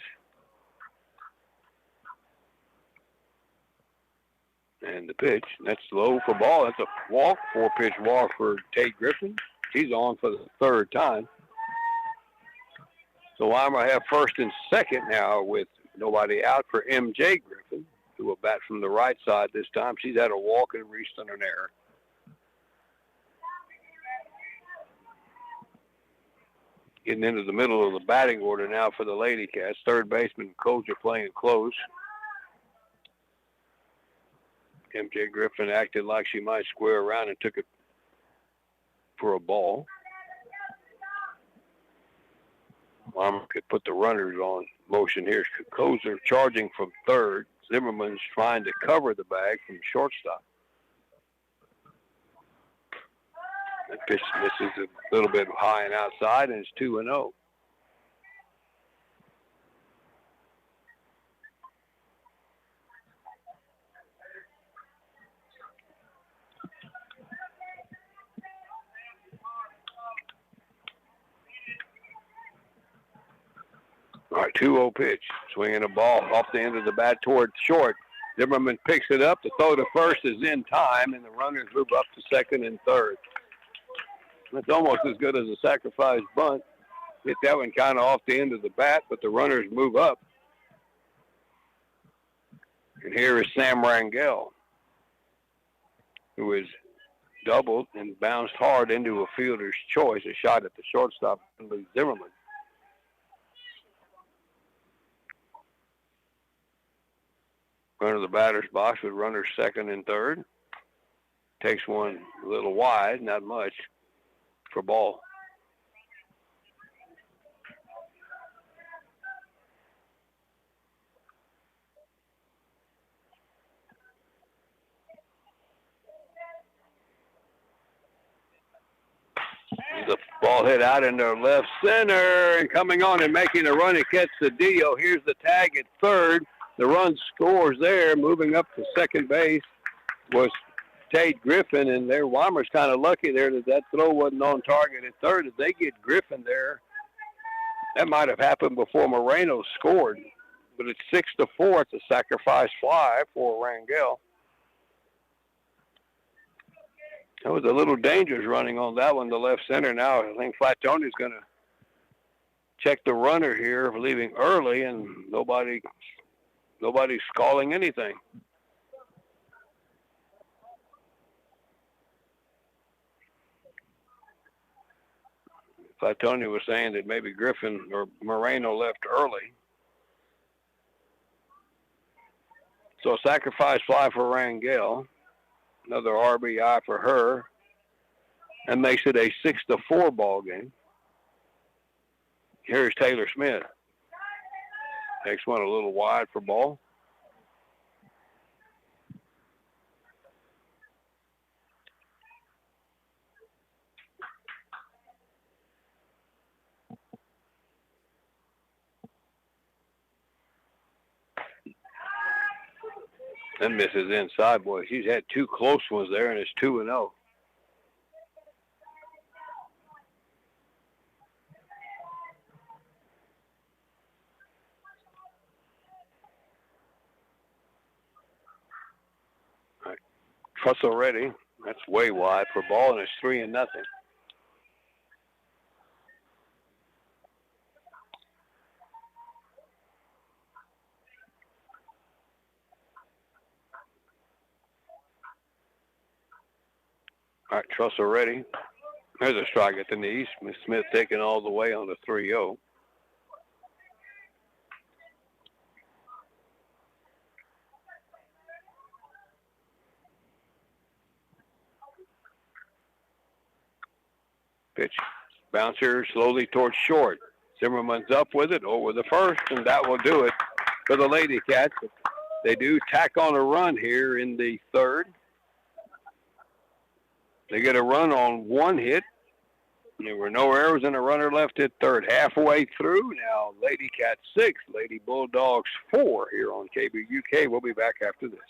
And the pitch, that's low for ball. That's a walk, 4-pitch walk for Tate Griffin. She's on for the 3rd time. So Weimar have first and second now with nobody out for MJ Griffin, who will bat from the right side this time. She's had a walk and reached on an error. Getting into the middle of the batting order now for the Lady Cats. Third baseman Kozer playing close. MJ Griffin acted like she might square around and took it for a ball. Weimar could put the runners on motion here. Kozer charging from third. Zimmerman's trying to cover the bag from shortstop. The pitch misses a little bit high and outside, and it's 2-0. All right, 2-0 pitch. Swinging a ball off the end of the bat toward short. Zimmerman picks it up. The throw to first is in time, and the runners move up to second and third. That's almost as good as a sacrifice bunt. Hit that one kind of off the end of the bat, but the runners move up. And here is Sam Rangel, who is doubled and bounced hard into a fielder's choice, a shot at the shortstop, Zimmerman. Front of the batter's box with runners second and third. Takes one a little wide, not much, for ball. The ball hit out into left center, and coming on and making a run, it gets Cedillo. Here's the tag at third. The run scores there. Moving up to second base was Tate Griffin, and there Weimar's kind of lucky there that throw wasn't on target at third. If they get Griffin there, that might have happened before Moreno scored. But it's 6-4. It's a sacrifice fly for Rangel. That was a little dangerous running on that one to left center. Now I think Flatonia's going to check the runner here for leaving early, and nobody's calling anything. Flatonia was saying that maybe Griffin or Moreno left early. So a sacrifice fly for Rangel. Another RBI for her. That makes it a 6-4 ball game. Here's Taylor Smith. Takes one a little wide for ball. That misses inside, boy. She's had two close ones there, and it's 2-0. All right. Trussell ready. That's way wide for ball, and it's 3-0. All right, Trussell ready. There's a strike at the knees. Smith taking all the way on the 3-0. Pitch. Bouncer slowly towards short. Zimmerman's up with it over the first, and that will do it for the Lady Cats. They do tack on a run here in the third. They get a run on one hit. There were no errors and a runner left at third. Halfway through now, Lady Cats 6, Lady Bulldogs 4 here on KVUK. We'll be back after this.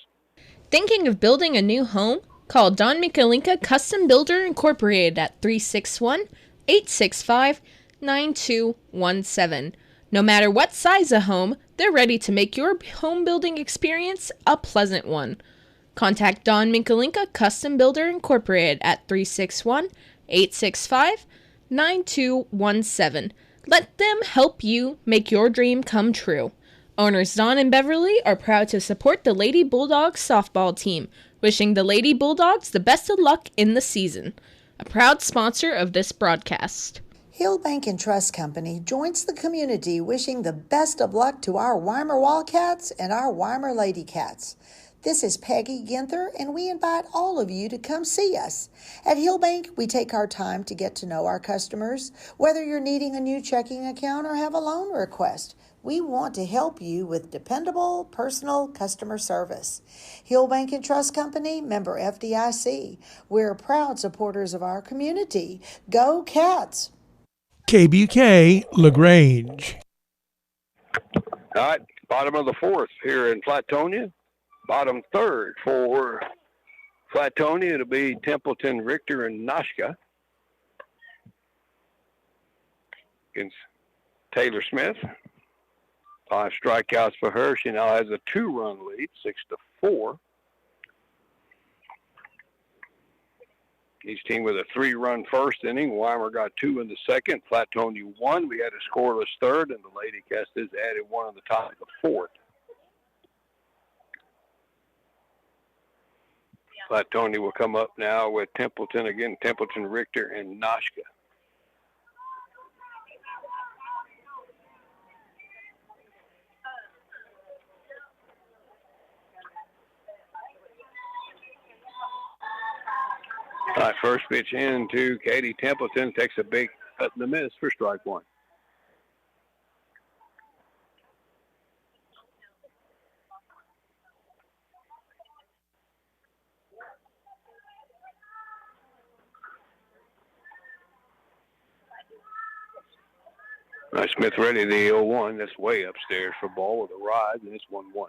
Thinking of building a new home? Call Don Mikalinka Custom Builder Incorporated at 361-865-9217. No matter what size of home, they're ready to make your home building experience a pleasant one. Contact Don Mikalinka Custom Builder Incorporated at 361-865-9217. Let them help you make your dream come true. Owners Don and Beverly are proud to support the Lady Bulldogs softball team, wishing the Lady Bulldogs the best of luck in the season. A proud sponsor of this broadcast. Hill Bank and Trust Company joins the community wishing the best of luck to our Weimar Wildcats and our Weimar Lady Cats. This is Peggy Ginther, and we invite all of you to come see us. At Hill Bank, we take our time to get to know our customers. Whether you're needing a new checking account or have a loan request, we want to help you with dependable, personal customer service. Hill Bank and Trust Company, member FDIC. We're proud supporters of our community. Go Cats! KBUK, LaGrange. All right, bottom of the fourth here in Flatonia. Bottom third for Flatonia. It'll be Templeton, Richter, and Noshka against Taylor Smith. 5 strikeouts for her. She now has a 2-run lead, 6-4. Each team with a 3-run first inning. Weimar got 2 in the second. Flatonia 1. We had a scoreless third, and the Lady Cats has added 1 on the top of the fourth. Flatonia will come up now with Templeton again. Templeton, Richter, and Noshka. All right, first pitch in to Katie Templeton. Takes a big cut and a miss for strike 1. All right, Smith ready, the 0-1. That's way upstairs for ball with a ride, and it's 1-1.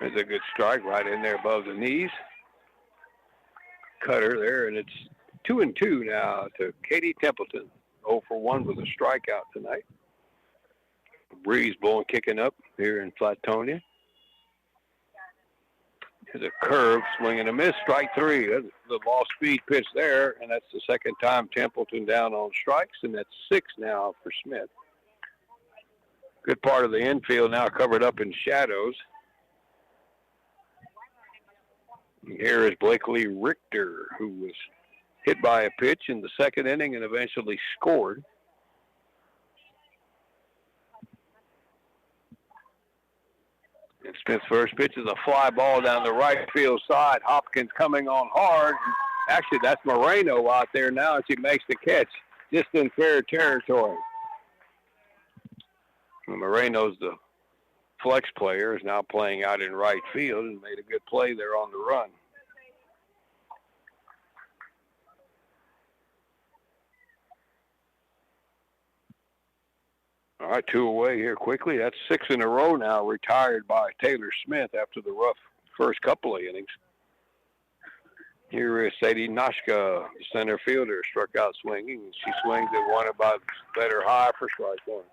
There's a good strike right in there above the knees. Cutter there, and it's 2-2 now to Katie Templeton. 0 for 1 with a strikeout tonight. Breeze blowing, kicking up here in Flatonia. There's a curve, swing and a miss, strike 3. That's the ball speed pitch there, and that's the second time Templeton down on strikes, and that's 6 now for Smith. Good part of the infield now covered up in shadows. Here is Blakely Richter, who was hit by a pitch in the second inning and eventually scored. And Smith's first pitch is a fly ball down the right field side. Hopkins coming on hard. Actually, that's Moreno out there now as he makes the catch, just in fair territory. And Moreno's the flex player, is now playing out in right field and made a good play there on the run. All right, 2 away here quickly. That's 6 in a row now, retired by Taylor Smith after the rough first couple of innings. Here is Sadie Noshka, center fielder, struck out swinging. She swings at one about better high for strike 1.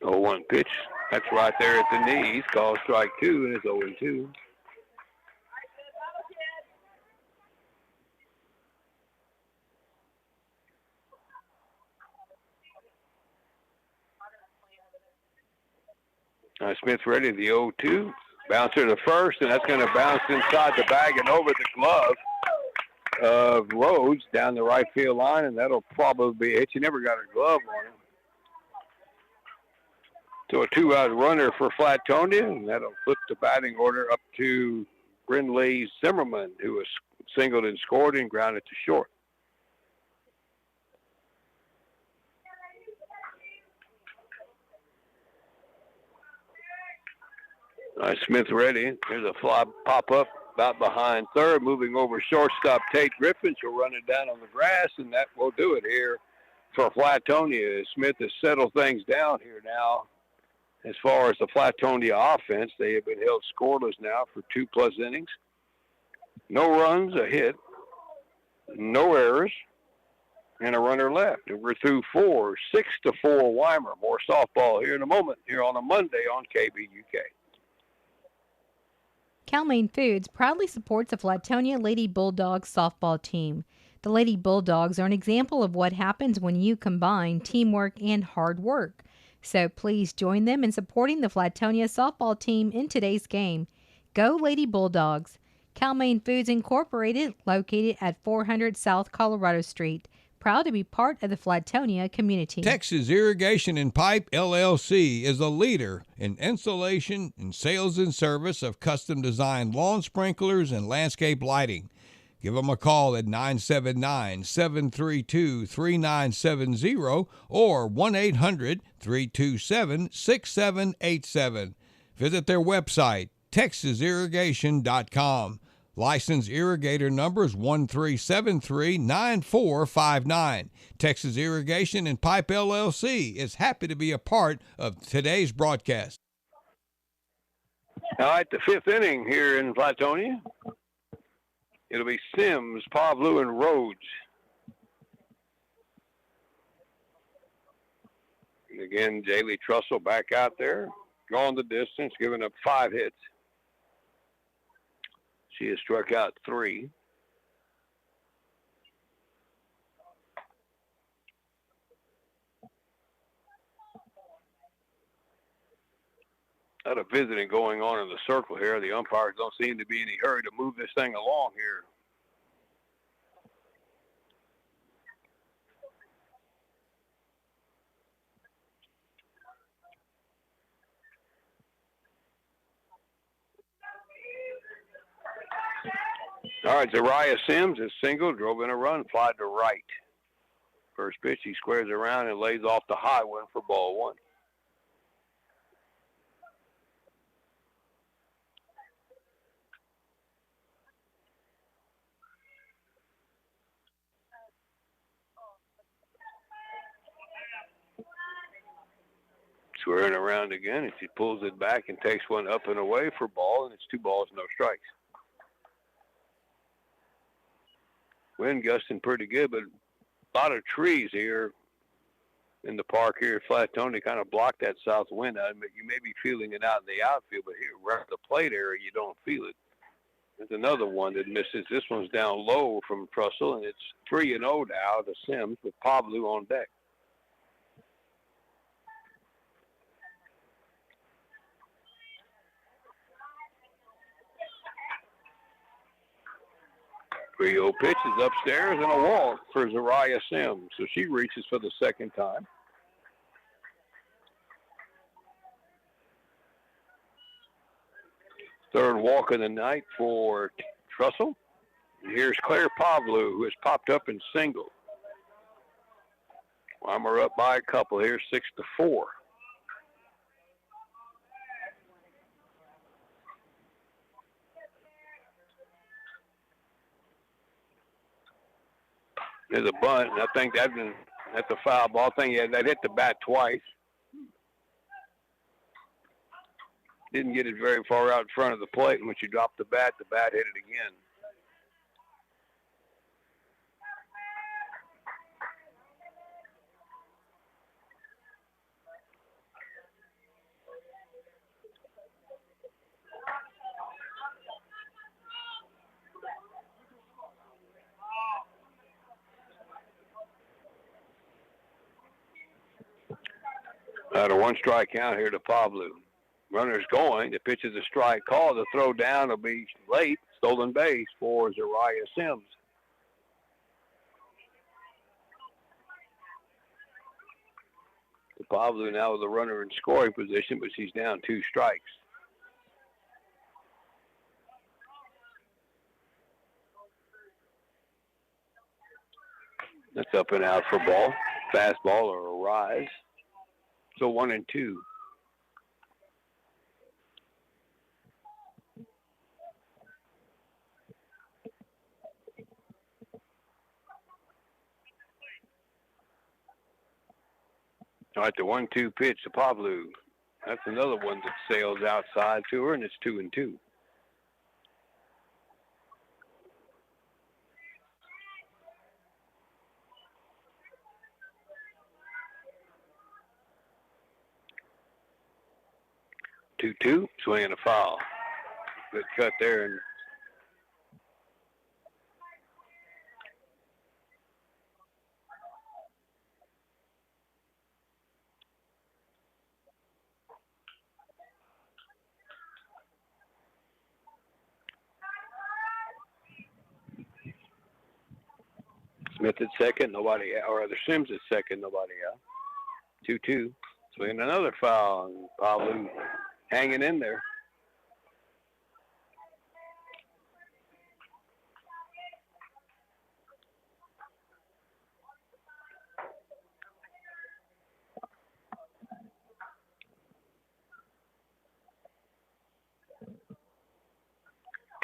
Oh, 1 pitch. That's right there at the knees. Called strike 2, and it's 0-2. Smith ready, the 0-2. Bouncer to first, and that's going to bounce inside the bag and over the glove of Rhodes down the right field line, and that'll probably be a hit. She never got her glove on him. So a 2-out runner for Flatonia, and that'll flip the batting order up to Brindley Zimmerman, who was singled and scored and grounded to short. Smith ready. Here's a fly pop up about behind third, moving over shortstop Tate Griffin. She'll run it down on the grass, and that will do it here for Flatonia. Smith has settled things down here now. As far as the Flatonia offense, they have been held scoreless now for 2+ innings. No runs, a hit, no errors, and a runner left. And we're through 4, 6-4 Weimar. More softball here in a moment, here on a Monday on KVUK. Cal-Maine Foods proudly supports the Flatonia Lady Bulldogs softball team. The Lady Bulldogs are an example of what happens when you combine teamwork and hard work. So please join them in supporting the Flatonia softball team in today's game. Go Lady Bulldogs! Cal-Maine Foods Incorporated, located at 400 South Colorado Street. Proud to be part of the Flatonia community. Texas Irrigation and Pipe, LLC is a leader in installation and sales and service of custom-designed lawn sprinklers and landscape lighting. Give them a call at 979-732-3970 or 1-800-327-6787. Visit their website, texasirrigation.com. License irrigator number is 1373-9459. Texas Irrigation and Pipe LLC is happy to be a part of today's broadcast. All right, the 5th inning here in Flatonia. It'll be Sims, Pavlu, and Rhodes. And again, Jaylee Trussell back out there, going the distance, giving up 5 hits. She has struck out 3. A lot of visiting going on in the circle here. The umpires don't seem to be in any hurry to move this thing along here. All right, Zariah Sims is single, drove in a run, fly to right. First pitch, he squares around and lays off the high one for ball 1. Squaring around again as he pulls it back and takes one up and away for ball, and it's 2 balls, no strikes. Wind gusting pretty good, but a lot of trees here in the park here at Flatonia kind of block that south wind out. You may be feeling it out in the outfield, but here around the plate area, you don't feel it. There's another one that misses. This one's down low from Trussell, and it's 3-0 now to Sims with Pavlu on deck. Three-0 pitch is upstairs and a walk for Zariah Sims. So she reaches for the second time. Third walk of the night for Trussell. And here's Claire Pavlu, who has popped up and singled. Weimar up by a couple here, 6-4. There's a bunt, and I think that's a foul ball. I think that hit the bat twice. Didn't get it very far out in front of the plate, and when she dropped the bat hit it again. Out of 1 strike count here to Pavlu. Runner's going. The pitch is a strike call. The throw down will be late. Stolen base for Zariah Sims. Pavlu now with the runner in scoring position, but she's down 2 strikes. That's up and out for ball. Fastball or a rise. So 1-2. All right, the 1-2 pitch to Pavlu. That's another one that sails outside to her, and it's 2-2. Two, swing and a foul. Good cut there, and Smith at second, nobody out. Or rather, Sims at second, nobody out. 2-2. Swinging another foul, and Pavlu hanging in there.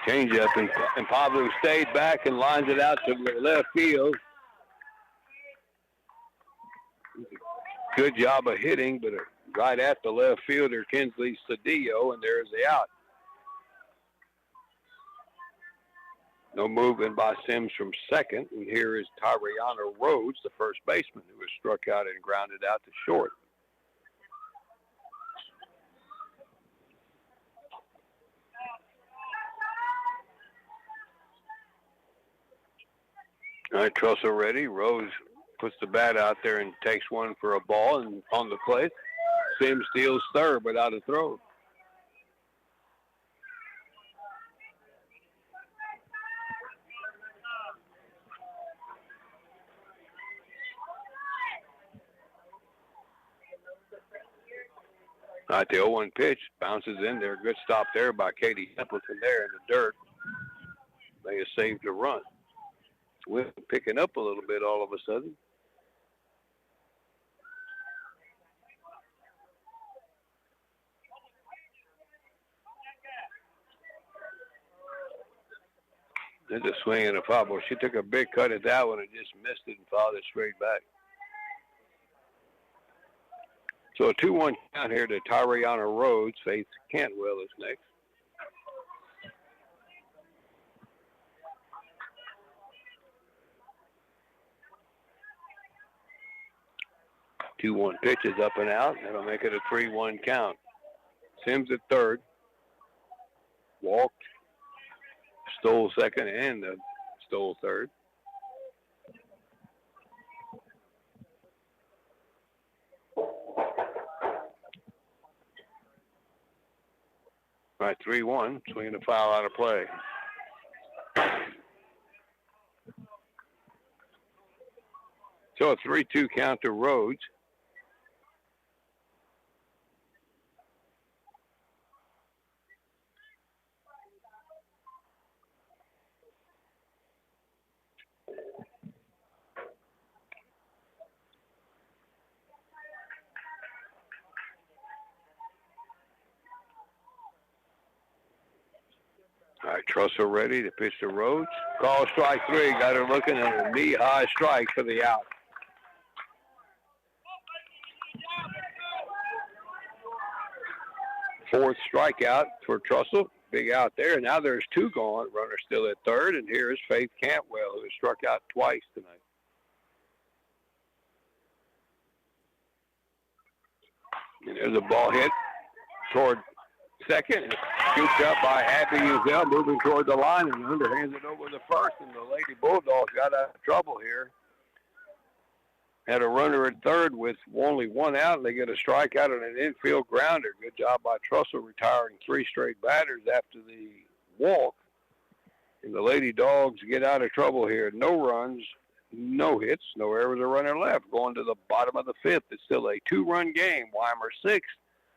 Change up, and Pavlu stayed back and lines it out to the left field. Good job of hitting, but right at the left fielder, Kinsley Cedillo, and there's the out. No movement by Sims from second, and here is Tyriana Rhodes, the first baseman, who was struck out and grounded out to short. All right, Trussell ready. Rose puts the bat out there and takes one for a ball, and on the plate, Sims steals third without a throw. All right, the 0-1 pitch bounces in there. Good stop there by Katie Templeton there in the dirt. They have saved a run. Wind picking up a little bit all of a sudden. There's a swing and a foul. Well, she took a big cut at that one and just missed it and fouled it straight back. So a 2-1 count here to Tyriana Rhodes. Faith Cantwell is next. Two-one pitch is up and out. That'll make it a 3-1 count. Sims at third. Walked. Stole second and stole third. All right, 3-1. Swinging the foul out of play. So a 3-2 count to Rhodes. All right, Trussell ready to pitch to Rhodes. Call strike 3. Got her looking at a knee-high strike for the out. Fourth strikeout for Trussell. Big out there. Now there's 2 gone. Runner still at third. And here is Faith Cantwell, who has struck out twice tonight. And there's a ball hit toward second. Scooped up by Abby Uzel, moving toward the line and underhands it over the first. And the Lady Bulldogs got out of trouble here. had a runner at third with only one out, and they get a strikeout and an infield grounder. Good job by Trussell, retiring 3 straight batters after the walk. And the Lady Dogs get out of trouble here. No runs, no hits, no errors, a runner left. Going to the bottom of the 5th. It's still a 2-run game. Weimar 6,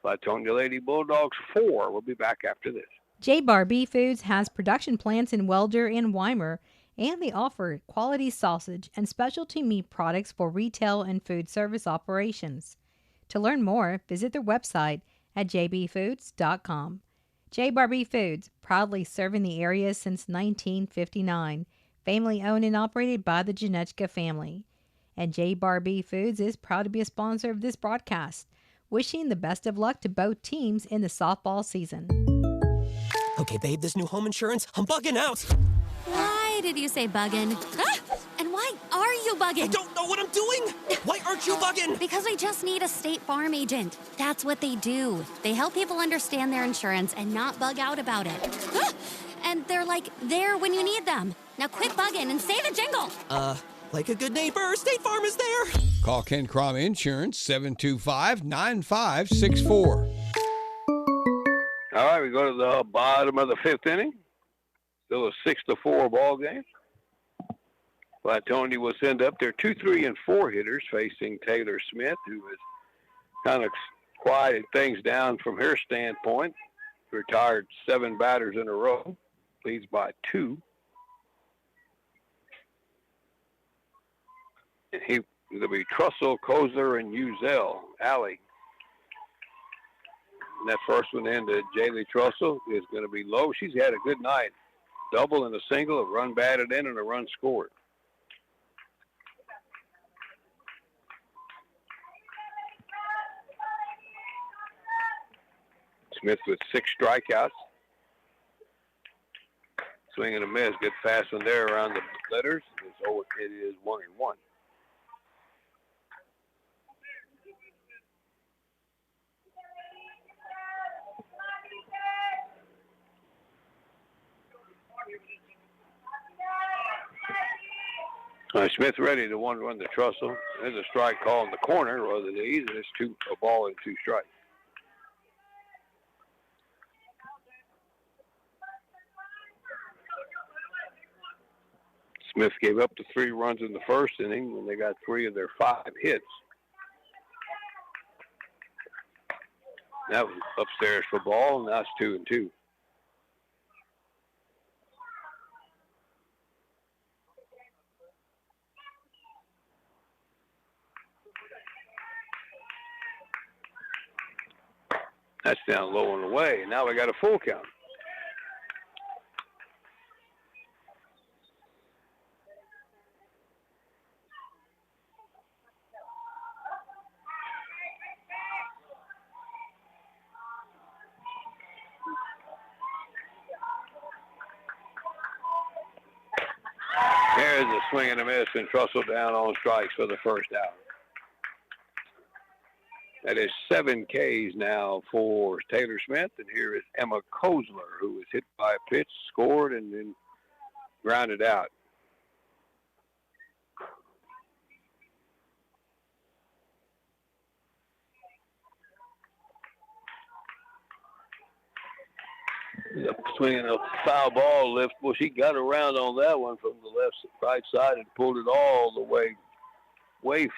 Flatonia Lady Bulldogs 4. We'll be back after this. J. Bar Beef Foods has production plants in Welder and Weimar, and they offer quality sausage and specialty meat products for retail and food service operations. To learn more, visit their website at jbfoods.com. J. Bar Beef Foods, proudly serving the area since 1959, family owned and operated by the Janechka family. And J. Bar Beef Foods is proud to be a sponsor of this broadcast, wishing the best of luck to both teams in the softball season. Okay, babe, this new home insurance, I'm bugging out. Why did you say bugging? Ah! And why are you bugging? I don't know what I'm doing. Why aren't you bugging? Because we just need a State Farm agent. That's what they do. They help people understand their insurance and not bug out about it. Ah! And they're like there when you need them. Now quit bugging and say the jingle. Like a good neighbor, State Farm is there. Call Ken Crom Insurance, 725-9564. All right, we go to the bottom of the 5th inning. Still a 6-4 ball game. Flatonia will send up their 2, 3, and 4 hitters facing Taylor Smith, who has kind of quieted things down from her standpoint. Retired 7 batters in a row. Leads by 2. And it'll be Trussell, Kozler, and Uzel. Alley. And that first one into Jaylee Trussell is going to be low. She's had a good night. Double and a single, a run batted in, and a run scored. Smith with 6 strikeouts. Swing and a miss. Good fast one there around the letters. It is 1-1. Smith ready to run the Trussell. There's a strike call in the corner, or the knees, and it's a ball and 2 strikes. Smith gave up the 3 runs in the first inning when they got 3 of their 5 hits. That was upstairs for ball, and that's 2-2. That's down low and away. Now we got a full count. There's a swing and a miss, and Trussell down on strikes for the first out. That is 7 Ks now for Taylor Smith, and here is Emma Kozler, who was hit by a pitch, scored, and then grounded out. Swinging a foul ball lift. Well, she got around on that one from the right side and pulled it all the way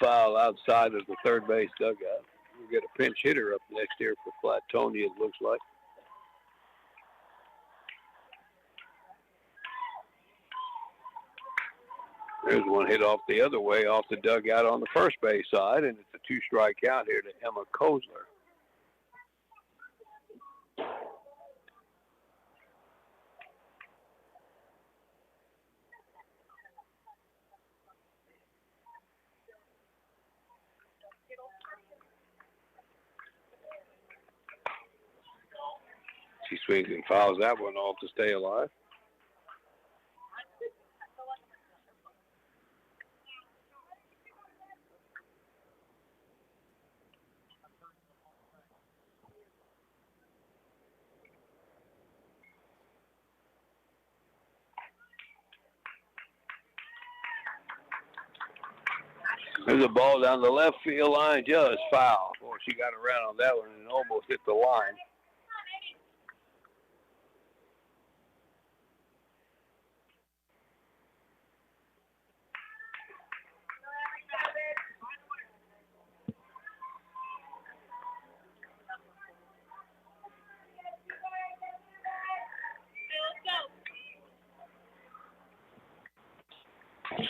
foul outside of the third base dugout. We'll get a pinch hitter up next here for Flatonia, it looks like. There's one hit off the other way, off the dugout on the first base side, and it's a 2-strike count here to Emma Kozler. She swings and fouls that one off to stay alive. There's a ball down the left field line, just foul. Boy, she got around on that one and almost hit the line.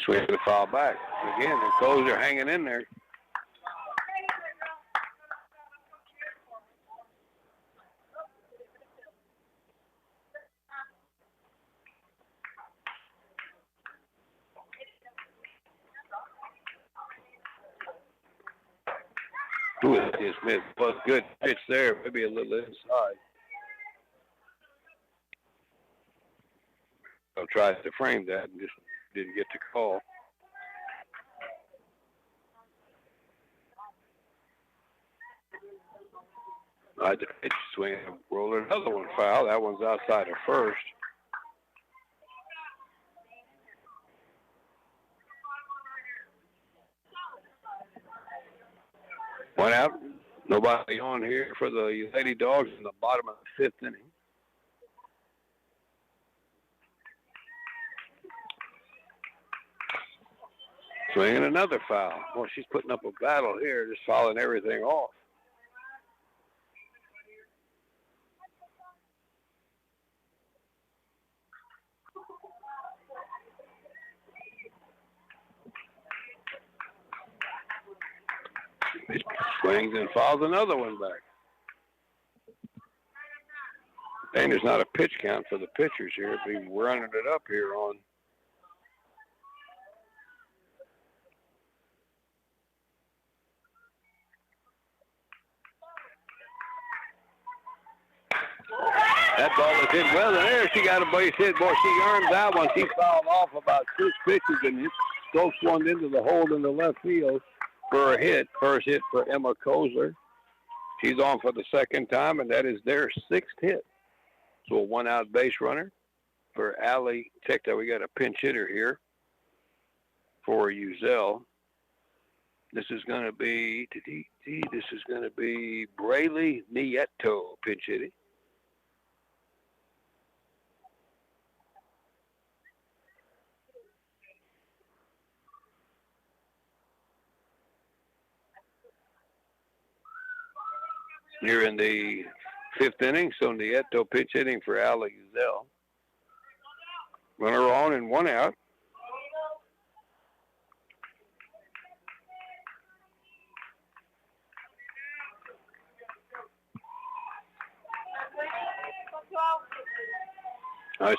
Swing the foul back. Again, the Coles are hanging in there. Ooh, Smith was good pitch there. Maybe a little inside. I tried to frame that and just didn't get the call. I had to pitch swing and roll another one foul. That one's outside of first. One out. Nobody on here for the Lady Dogs in the bottom of the fifth inning. Swinging another foul. Well, she's putting up a battle here, just fouling everything off. Swings and fouls another one back. And there's not a pitch count for the pitchers here. We're running it up here on that ball is hit well, and there she got a base hit. Boy, she earned that one. She fouled off about 6 pitches and strokes one into the hole in the left field for a hit. First hit for Emma Kozler. She's on for the second time, and that is their 6th hit. So a one-out base runner for Allie Tickta. We got a pinch hitter here for Uzel. This is going to be Braylee Nieto pinch hitting. You're in the 5th inning, so Nieto pitch hitting for Allie Uzel. Runner on and one out.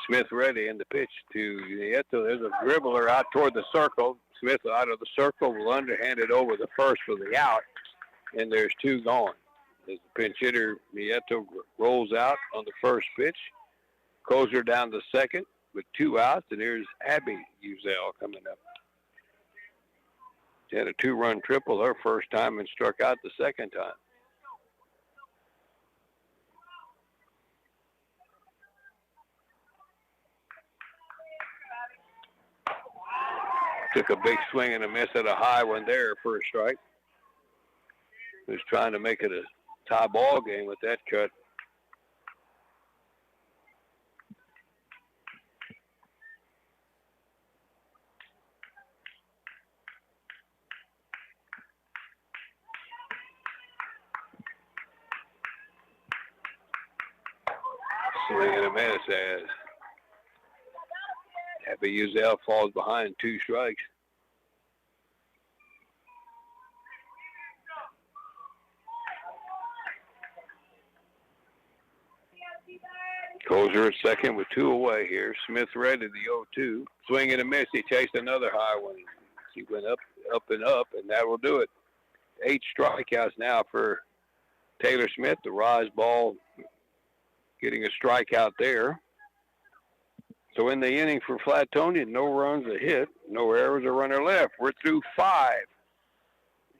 Smith ready in the pitch to Nieto. There's a dribbler out toward the circle. Smith out of the circle will underhand it over the first for the out, and there's 2 gone. As the pinch hitter, Nieto rolls out on the first pitch. Kozler down the second with 2 outs, and here's Abby Uzel coming up. She had a 2-run triple her first time and struck out the second time. Took a big swing and a miss at a high one there, first strike. Was trying to make it a tie ball game with that cut. Swing and a miss as Abby Uzel falls behind 2 strikes. Kozler at second with 2 away here. Smith ready, the 0-2. Swing and a miss. He chased another high one. He went up, and that will do it. 8 strikeouts now for Taylor Smith. The rise ball getting a strikeout there. So in the inning for Flatonia, no runs, a hit, no errors, a runner left. We're through 5.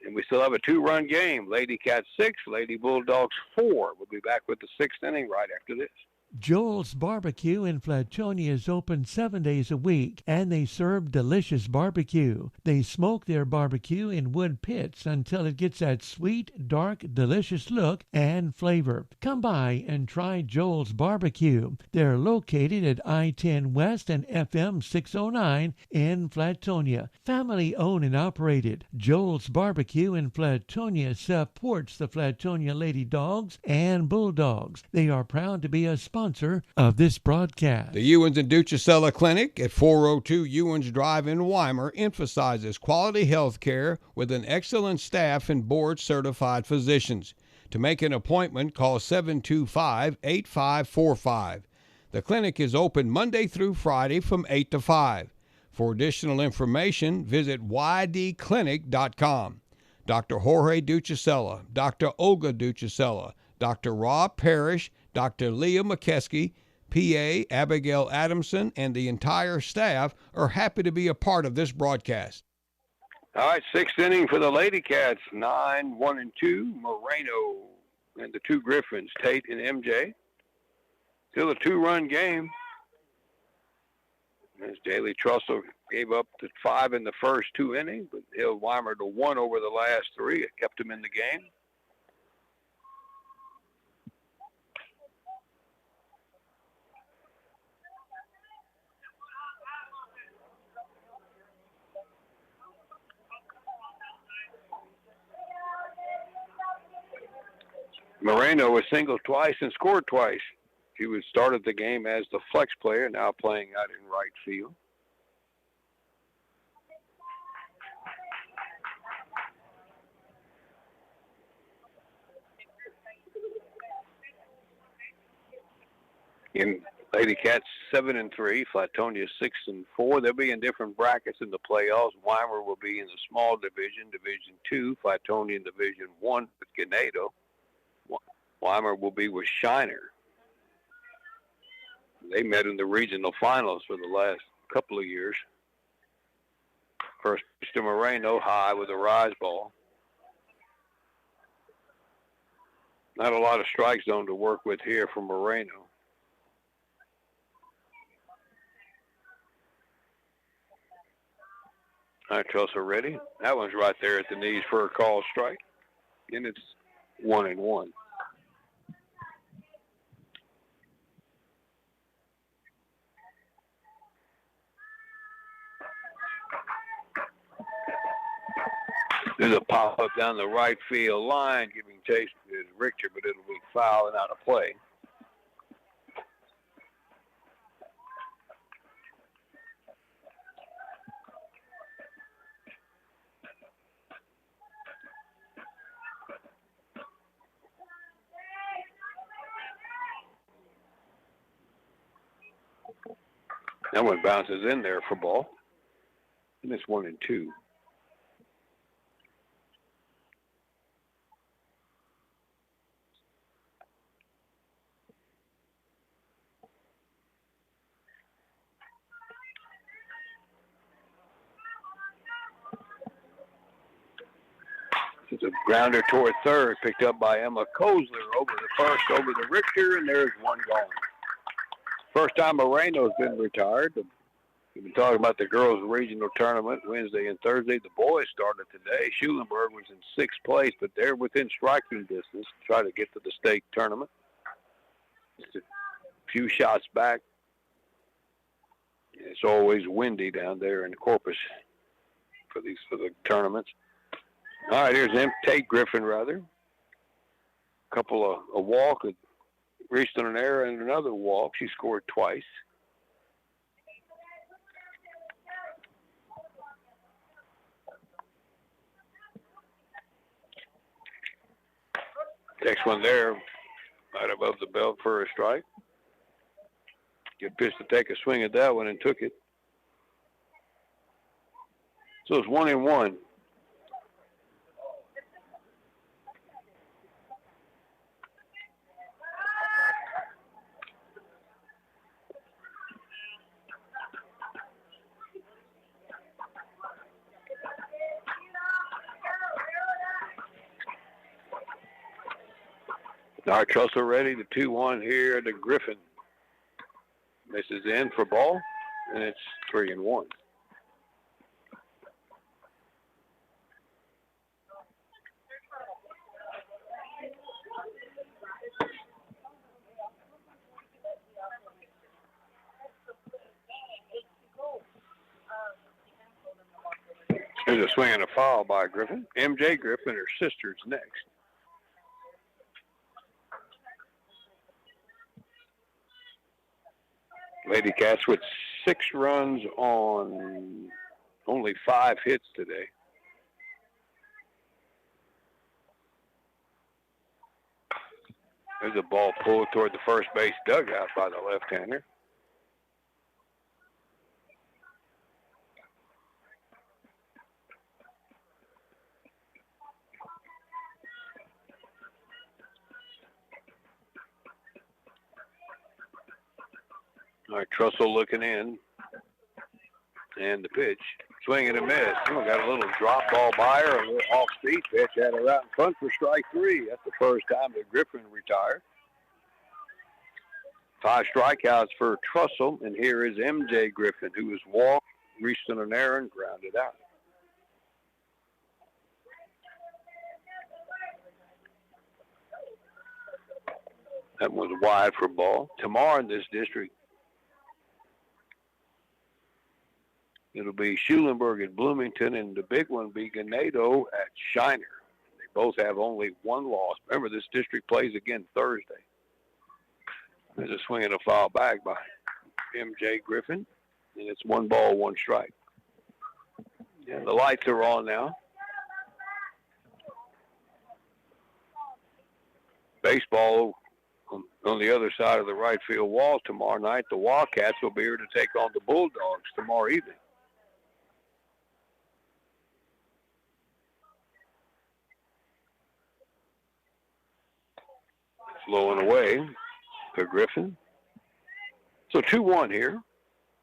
And we still have a 2-run game. Lady Cats 6, Lady Bulldogs 4. We'll be back with the 6th inning right after this. Joel's Barbecue in Flatonia is open 7 days a week, and they serve delicious barbecue. They smoke their barbecue in wood pits until it gets that sweet, dark, delicious look and flavor. Come by and try Joel's Barbecue. They're located at I-10 West and FM 609 in Flatonia. Family owned and operated. Joel's Barbecue in Flatonia supports the Flatonia Lady Dogs and Bulldogs. They are proud to be a sponsor of this broadcast. The Ewens and Ducicella Clinic at 402 Ewens Drive in Weimar emphasizes quality health care with an excellent staff and board-certified physicians. To make an appointment, call 725-8545. The clinic is open Monday through Friday from 8 to 5. For additional information, visit ydclinic.com. Dr. Jorge Ducicella, Dr. Olga Ducicella, Dr. Rob Parrish, Dr. Leah McKeskey, PA Abigail Adamson, and the entire staff are happy to be a part of this broadcast. All right, sixth inning for the Lady Cats. 9-1-2. Moreno and the two Griffins, Tate and MJ. Still a two-run game. As Daly Trussell gave up the 5 in the first 2 innings, but held Weimar to 1 over the last 3. It kept him in the game. Moreno was singled twice and scored twice. He was started the game as the flex player, now playing out in right field. In Lady Cats 7-3, Flatonia 6-4. They'll be in different brackets in the playoffs. Weimar will be in the small division, Division 2. Flatonia in Division 1 with Ganado. Weimar will be with Shiner. They met in the regional finals for the last couple of years. First to Moreno, high with a rise ball. Not a lot of strike zone to work with here for Moreno. All right, Tulsa ready. That one's right there at the knees for a call strike. And it's 1-1. There's a pop-up down the right field line, giving chase to Richter, but it'll be foul and out of play. That one bounces in there for ball. And it's 1-2. It's a grounder toward third, picked up by Emma Kozler over the first, over the Richter, and there's one gone. First time Moreno's been retired. We've been talking about the girls' regional tournament Wednesday and Thursday. The boys started today. Schulenburg was in 6th place, but they're within striking distance to try to get to the state tournament. Just a few shots back. It's always windy down there in Corpus for the tournaments. All right, here's Tate Griffin, rather. A couple of a walk, reached on an error and another walk. She scored twice. Next one there, right above the belt for a strike. Good pitch to take a swing at that one and took it. So it's 1-1. Our Trussell ready, the 2-1 here to Griffin. Misses in for ball, and it's 3-1. There's a swing and a foul by Griffin. MJ Griffin, her sister's next. Lady Cats with 6 runs on only 5 hits today. There's a ball pulled toward the first base dugout by the left-hander. All right, Trussell looking in. And the pitch. Swing and a miss. Oh, got a little drop ball by her, a little off-speed pitch. Had her out in front for strike 3. That's the first time that Griffin retired. 5 strikeouts for Trussell. And here is MJ Griffin, who was walked, reached in an error, and grounded out. That was wide for ball. Tomorrow in this district, it'll be Schulenburg at Bloomington, and the big one be Ganado at Shiner. They both have only 1 loss. Remember, this district plays again Thursday. There's a swing and a foul back by MJ Griffin, and it's 1 ball, 1 strike. And the lights are on now. Baseball on the other side of the right field wall tomorrow night. The Wildcats will be here to take on the Bulldogs tomorrow evening. Low and away for Griffin. So 2-1 here.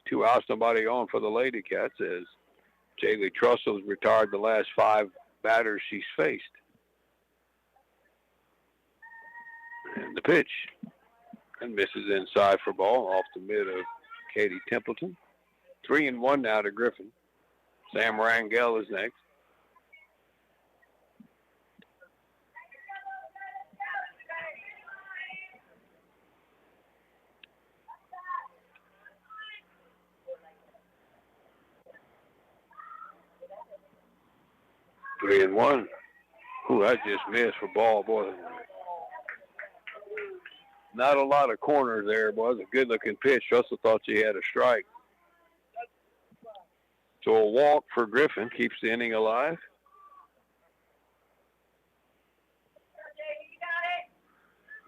2 outs, nobody on for the Lady Cats as Jaylee Trussell's retired the last 5 batters she's faced. And the pitch. And misses inside for ball off the mid of Katie Templeton. 3-1 now to Griffin. Sam Rangel is next. Three and one. Ooh, I just missed for ball, boy. Not a lot of corners there, boy. It was a good-looking pitch. Russell thought she had a strike. So a walk for Griffin keeps the inning alive.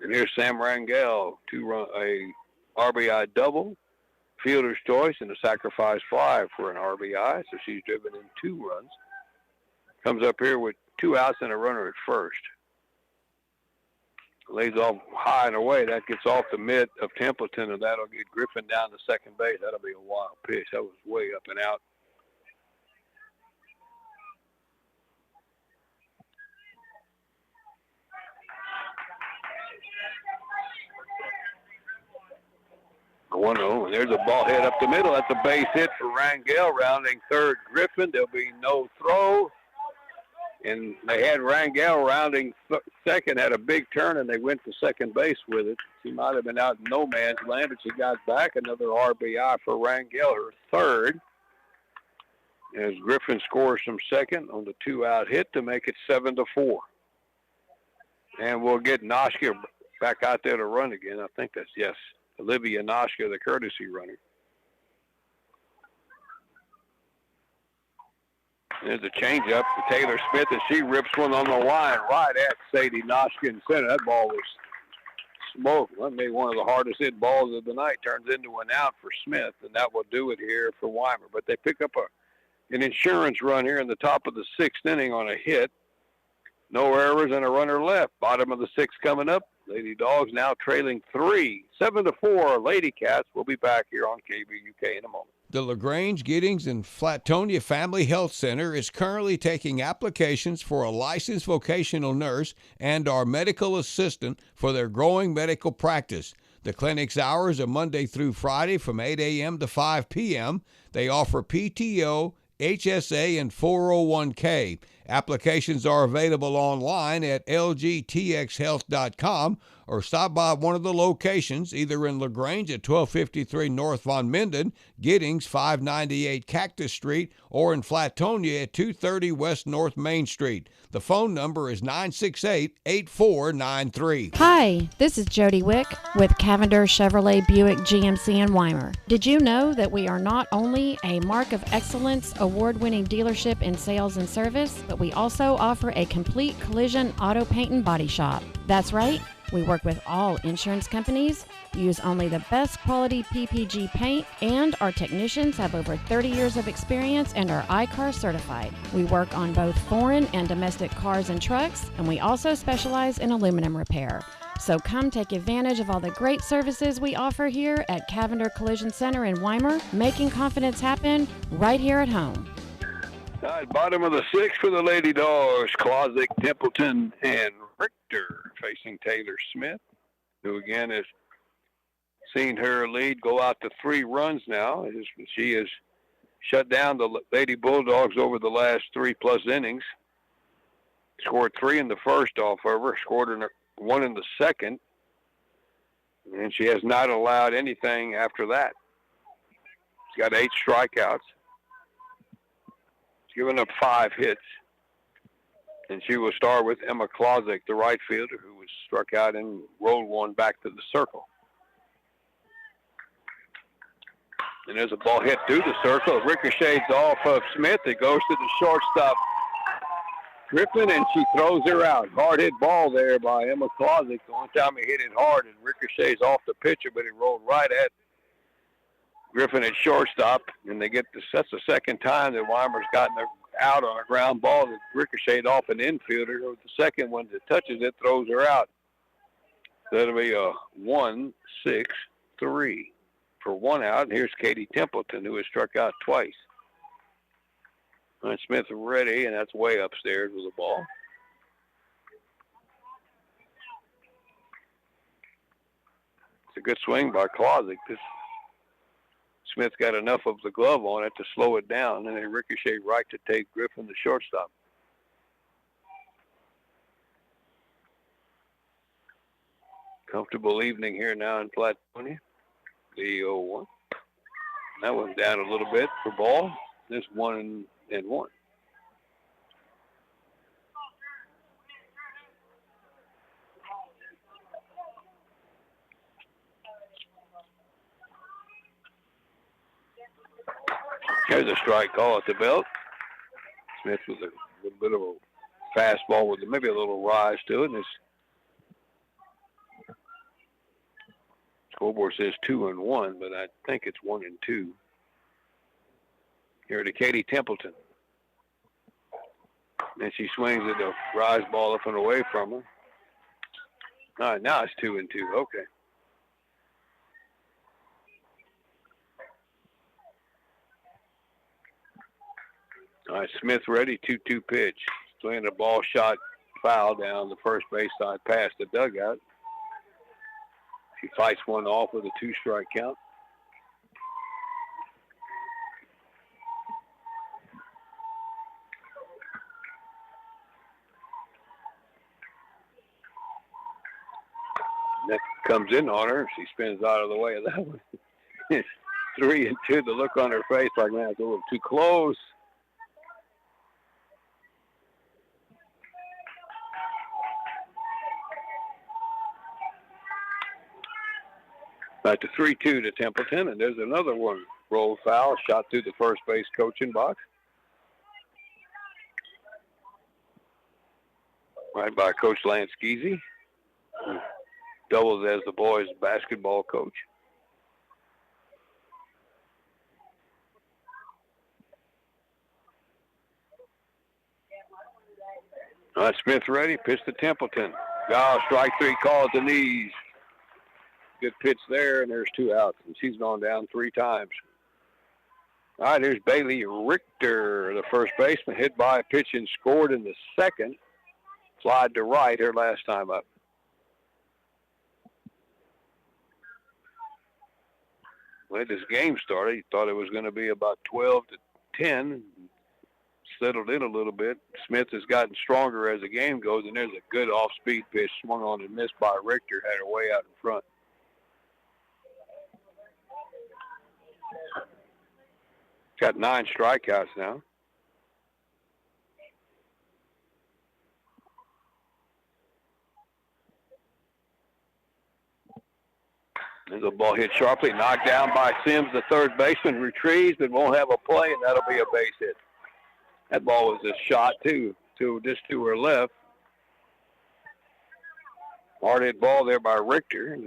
And here's Sam Rangel, a RBI double, fielder's choice, and a sacrifice fly for an RBI. So she's driven in 2 runs. Comes up here with 2 outs and a runner at first. Lays off high and away. That gets off the mid of Templeton, and that'll get Griffin down to second base. That'll be a wild pitch. That was way up and out. One and there's a ball hit up the middle. That's a base hit for Rangel, rounding third Griffin. There'll be no throw. And they had Rangel rounding second, had a big turn, and they went to second base with it. She might have been out in no man's land, but she got back. Another RBI for Rangel, her third. As Griffin scores from second on the 2-out hit to make it 7-4. And we'll get Noshka back out there to run again. I think that's, yes, Olivia Noshka, the courtesy runner. There's a changeup for Taylor Smith, and she rips one on the line right at Sadie Noshka in center. That ball was smoked. That made one of the hardest hit balls of the night. Turns into an out for Smith, and that will do it here for Weimar. But they pick up an insurance run here in the top of the 6th inning on a hit. No errors and a runner left. Bottom of the 6th coming up. Lady Dogs now trailing 3, 7-4. Lady Cats will be back here on KVUK in a moment. The LaGrange, Giddings, and Flatonia Family Health Center is currently taking applications for a licensed vocational nurse and our medical assistant for their growing medical practice. The clinic's hours are Monday through Friday from 8 a.m. to 5 p.m. They offer PTO, HSA, and 401k. Applications are available online at lgtxhealth.com or stop by one of the locations, either in LaGrange at 1253 North Von Minden, Giddings 598 Cactus Street, or in Flatonia at 230 West North Main Street. The phone number is 968-8493. Hi, this is Jody Wick with Cavender Chevrolet Buick GMC in Weimar. Did you know that we are not only a Mark of Excellence award-winning dealership in sales and service, but we also offer a complete collision auto paint and body shop? That's right. We work with all insurance companies, use only the best quality PPG paint, and our technicians have over 30 years of experience and are I-CAR certified. We work on both foreign and domestic cars and trucks, and we also specialize in aluminum repair. So come take advantage of all the great services we offer here at Cavender Collision Center in Weimar, making confidence happen right here at home. All right, bottom of the sixth for the Lady Dogs, Klozik, Templeton, and Richter facing Taylor Smith, who again has seen her lead go out to 3 runs now. She has shut down the Lady Bulldogs over the last 3+ innings. Scored 3 in the first off of her, scored 1 in the second, and she has not allowed anything after that. She's got 8 strikeouts. Given up 5 hits. And she will start with Emma Klozik, the right fielder, who was struck out and rolled one back to the circle. And there's a ball hit through the circle. It ricochets off of Smith. It goes to the shortstop, Griffin, and she throws her out. Hard hit ball there by Emma Klozik. The one time he hit it hard, it ricochets off the pitcher, but it rolled right at Griffin at shortstop, and that's the second time that Weimar's gotten out on a ground ball that ricocheted off an infielder. The second one that touches it throws her out. That'll be a 1-6-3 for 1 out. And here's Katie Templeton, who has struck out twice. And Smith ready, and that's way upstairs with the ball. It's a good swing by Klozik. Smith got enough of the glove on it to slow it down, and it ricocheted right to take Griffin, the shortstop. Comfortable evening here now in Flatonia. The 0-1. That one's down a little bit for ball. This 1-1. There's a strike call at the belt. Smith with a little bit of a fastball with maybe a little rise to it. And his scoreboard says 2-1, but I think it's 1-2. Here to Katie Templeton. And she swings at the rise ball up and away from her. All right, now it's 2-2. Okay. All right, Smith ready, 2-2 pitch. Swinging a ball shot foul down the first base side past the dugout. She fights one off with a 2-strike count. That comes in on her. She spins out of the way of that one. It's 3-2. The look on her face like, man, it's a little too close. Back to 3-2 to Templeton, and there's another one. Roll foul, shot through the first base coaching box. Right by Coach Lance Geezy, who doubles as the boys' basketball coach. All right, Smith ready, pitch to Templeton. Foul, strike 3 call at the knees. Good pitch there, and there's 2 outs, and she's gone down 3 times. All right, here's Bailey Richter, the first baseman, hit by a pitch and scored in the second. Slide to right her last time up. when this game started, he thought it was going to be about 12-10. Settled in a little bit. Smith has gotten stronger as the game goes, and there's a good off-speed pitch swung on and missed by Richter, had her way out in front. Got 9 strikeouts now. There's a ball hit sharply, knocked down by Sims, the third baseman, retrieves, but won't have a play, and that'll be a base hit. That ball was a shot, too, just to her left. Hard hit ball there by Richter.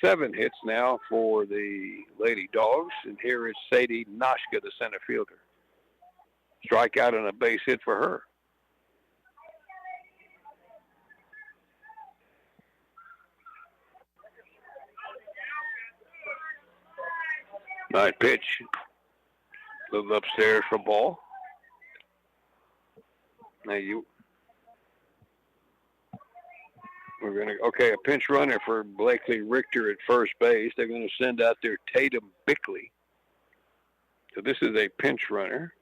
7 hits now for the Lady Dogs, and here is Sadie Noshka, the center fielder. Strikeout and a base hit for her. Nice pitch. Little upstairs for ball. Now a pinch runner for Blakely Richter at first base. They're going to send out their Tatum Bickley. So this is a pinch runner.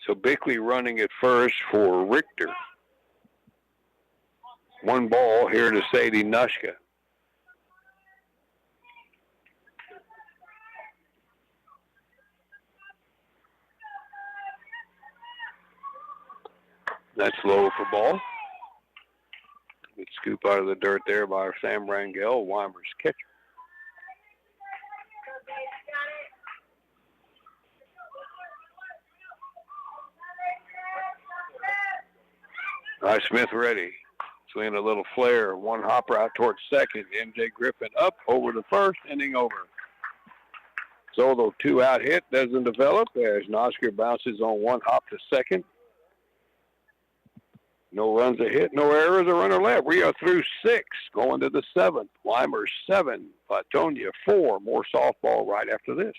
So Bickley running at first for Richter. 1 ball here to Sadie Noshka. That's low for ball. Good scoop out of the dirt there by Sam Rangel, Weimar's catcher. All right, Smith ready. Swinging a little flare. 1 hopper out towards second. MJ Griffin up over the first, inning over. So the 2-out hit doesn't develop as Noshka bounces on 1 hop to second. No runs a hit, no errors, a runner left. We are through 6, going to the 7th. Weimar 7, Flatonia 4. More softball right after this.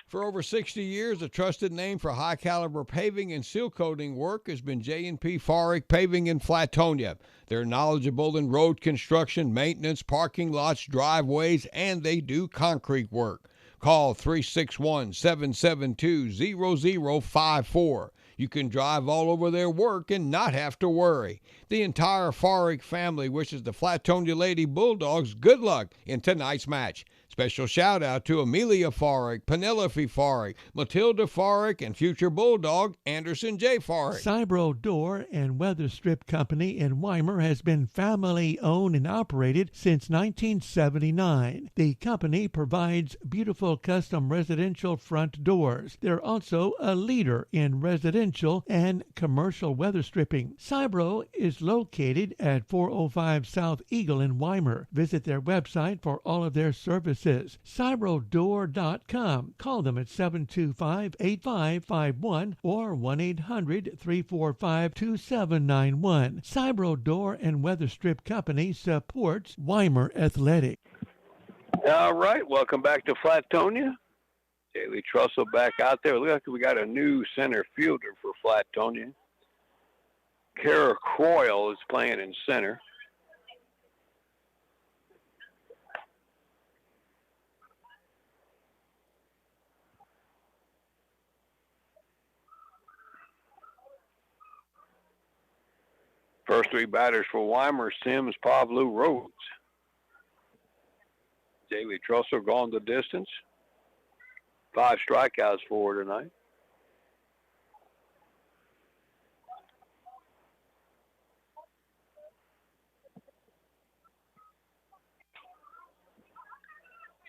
For over 60 years, a trusted name for high-caliber paving and seal coating work has been J&P Farick Paving in Flatonia. They're knowledgeable in road construction, maintenance, parking lots, driveways, and they do concrete work. Call 361-772-0054. You can drive all over their work and not have to worry. The entire Farick family wishes the Flatonia Lady Bulldogs good luck in tonight's match. Special shout out to Amelia Farick, Penelope Farick, Matilda Farick, and future Bulldog Anderson J. Farick. Cybro Door and Weather Strip Company in Weimar has been family owned and operated since 1979. The company provides beautiful custom residential front doors. They're also a leader in residential and commercial weather stripping. Cybro is located at 405 South Eagle in Weimar. Visit their website for all of their services. CybroDoor.com. Call them at 725-8551 or 1-800-345-2791. Cybro Door and Weather Strip Company supports Weimar Athletic. All right, welcome back to Flatonia. Haley Trussell back out there. Look like we got a new center fielder for Flatonia. Kara Croyle is playing in center. First 3 batters for Weimar, Sims, Pavlu, Rhodes. Haley Trussell gone the distance. 5 strikeouts for her tonight.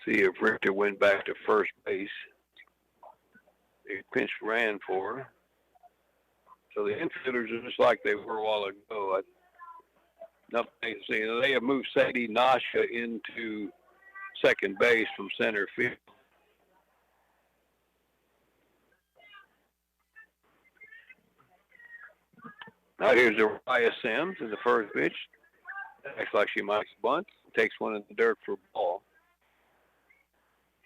See if Richter went back to first base. They pinch ran for her. So the infielders are just like they were a while ago. They have moved Sadie Noshka into second base from center field. Now here's Uriah Sims in the first pitch. Acts like she might bunt. Takes one in the dirt for a ball.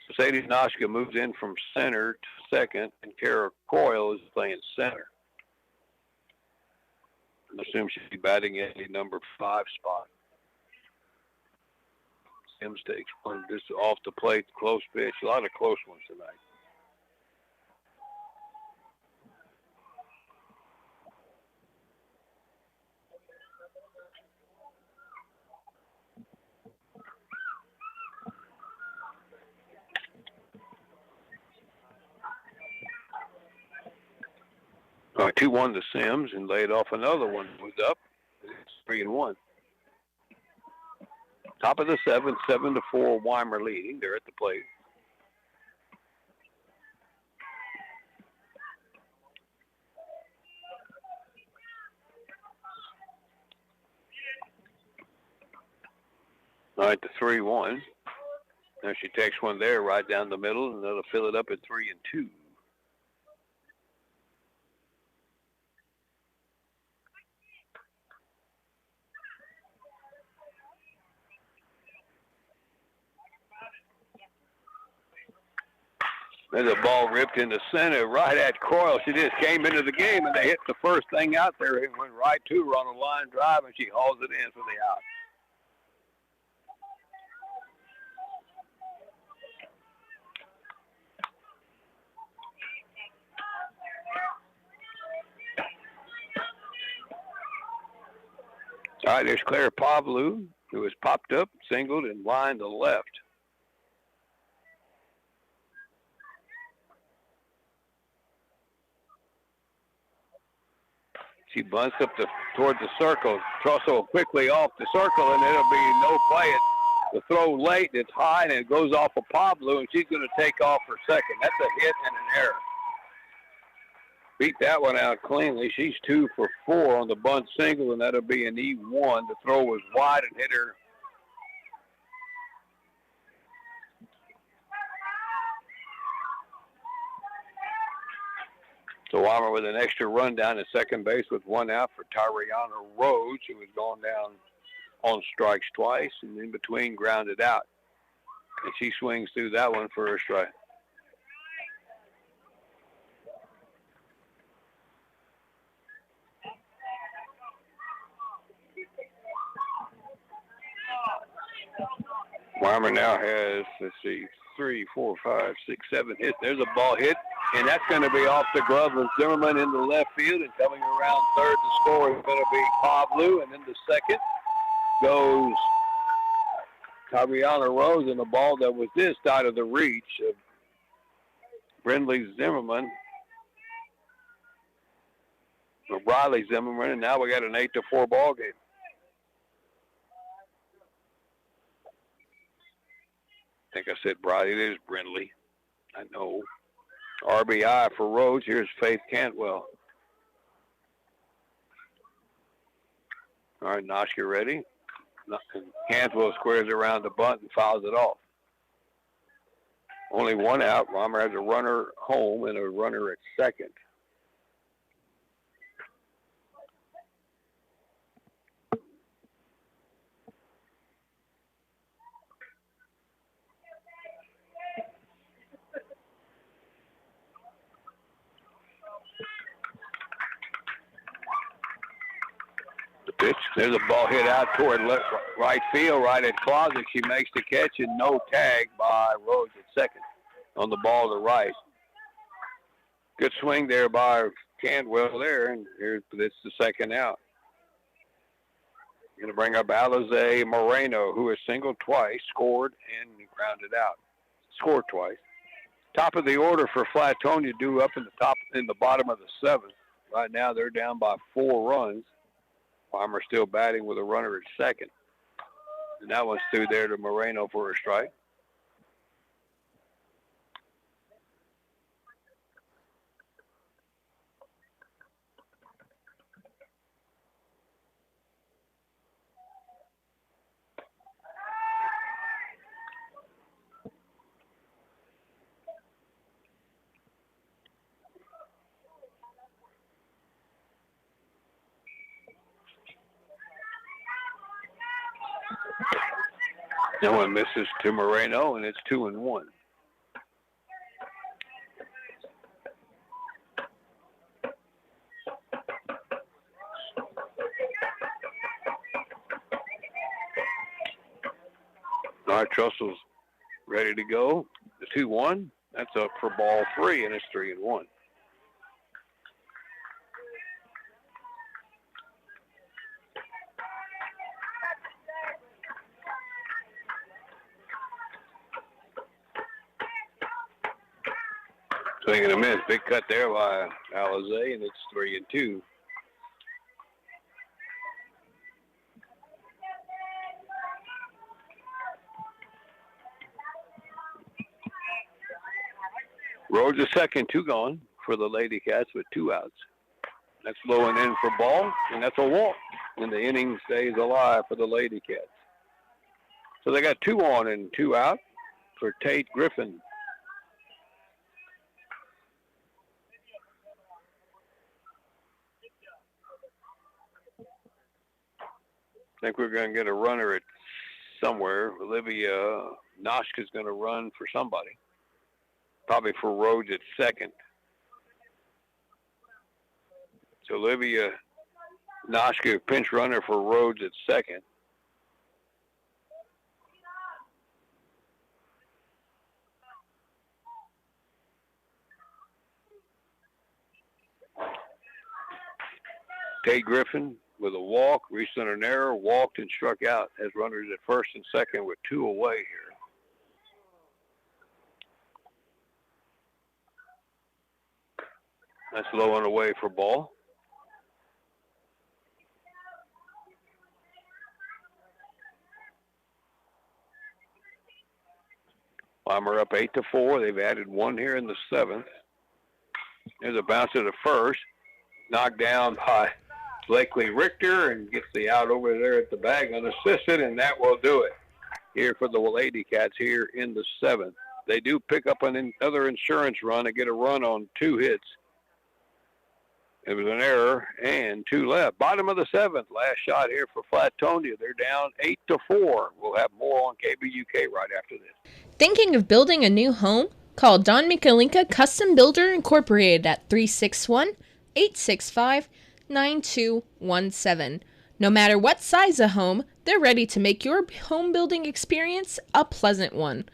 So Sadie Noshka moves in from center to second, and Kara Coyle is playing center. I assume she'll be batting in the number 5 spot. Sims takes one just off the plate, close pitch. A lot of close ones tonight. All right, 2-1 to Sims, and laid off another one. Was up. It's 3-1. Top of the 7th, 7-4. Weimar leading. They're at the plate. All right, the 3-1. Now she takes one there right down the middle, and that'll fill it up at 3-2. There's a ball ripped into center right at Coyle. She just came into the game, and they hit the first thing out there and went right to her on a line drive, and she hauls it in for the out. All right, there's Claire Pavlou, who has popped up, singled, and lined to left. She bunts up toward the circle. Trussell quickly off the circle, and it'll be no play. The throw late, it's high, and it goes off of Pavlou, and she's going to take off for second. That's a hit and an error. Beat that one out cleanly. She's 2 for 4 on the bunt single, and that'll be an E1. The throw was wide and hit her. So Weimar with an extra run down at second base with 1 out for Tariana Rhodes, who has gone down on strikes twice, and in between grounded out. And she swings through that one for a strike. Weimar now has, let's see, 3, 4, 5, 6, 7 hits. There's a ball hit, and that's going to be off the glove of Zimmerman in the left field, and coming around third to score is going to be Pavlou, and then the second goes Tariana Rose, and a ball that was just out of the reach of Brindley Zimmerman, or Riley Zimmerman, and now we got an 8-4 ball game. I think I said Briley. It is Brindley. I know. RBI for Rhodes. Here's Faith Cantwell. All right, Noshka ready. Cantwell squares around the bunt and fouls it off. Only 1 out. Weimar has a runner home and a runner at second. Pitch. There's a ball hit out toward right field, right at Closet. She makes the catch, and no tag by Rhodes at second on the ball to right. Good swing there by Cantwell there, and it's the second out. Going to bring up Alize Moreno, who has singled twice, scored, and grounded out. Scored twice. Top of the order for Flatonia, due up in the bottom of the 7th. Right now, they're down by 4 runs. Weimar still batting with a runner at second. And that one's through there to Moreno for a strike. That one misses to Moreno, and it's 2-1. All right, Trussell's ready to go. The 2-1. That's up for ball 3, and it's 3-1. Swing and a miss. Big cut there by Alizé, and it's 3-2. Rhodes a second, 2 gone for the Lady Cats with 2 outs. That's low and in for ball, and that's a walk. And the inning stays alive for the Lady Cats. So they got 2 on and 2 out for Tate Griffin. I think we're going to get a runner at somewhere. Olivia Noshka's going to run for somebody. Probably for Rhodes at second. So Olivia Noshka, pinch runner for Rhodes at second. Tate Griffin with a walk, reached on an error, walked and struck out as runners at first and second with 2 away here. That's low and away for ball. Weimar up 8-4. They've added 1 here in the 7th. There's a bounce to the first. Knocked down by Blakely Richter and gets the out over there at the bag unassisted, and that will do it here for the Lady Cats here in the 7th. They do pick up another insurance run and get a run on 2 hits. It was an error and 2 left. Bottom of the 7th, last shot here for Flatonia. They're down 8-4. We'll have more on KBUK right after this. Thinking of building a new home? Call Don Mikalinka Custom Builder Incorporated at 361-865-9217. No matter what size of home, they're ready to make your home building experience a pleasant one.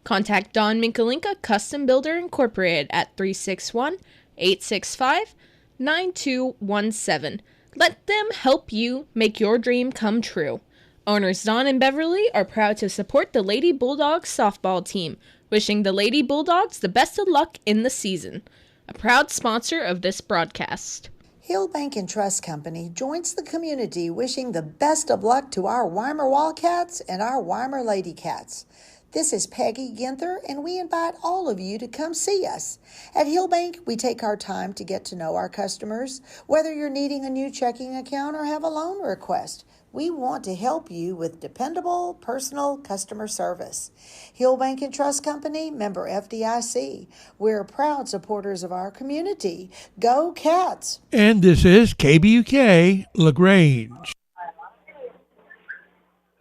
Contact Don Mikalinka Custom Builder Incorporated at 361-865-9217. Let them help you make your dream come true. Owners Don and Beverly are proud to support the Lady Bulldogs softball team, wishing the Lady Bulldogs the best of luck in the season. A proud sponsor of this broadcast. Hill Bank and Trust Company joins the community wishing the best of luck to our Weimar Wildcats and our Weimar Lady Cats. This is Peggy Ginther, and we invite all of you to come see us. At Hill Bank, we take our time to get to know our customers. Whether you're needing a new checking account or have a loan request, we want to help you with dependable, personal customer service. Hill Bank and Trust Company, member FDIC. We're proud supporters of our community. Go Cats! And this is KBUK LaGrange.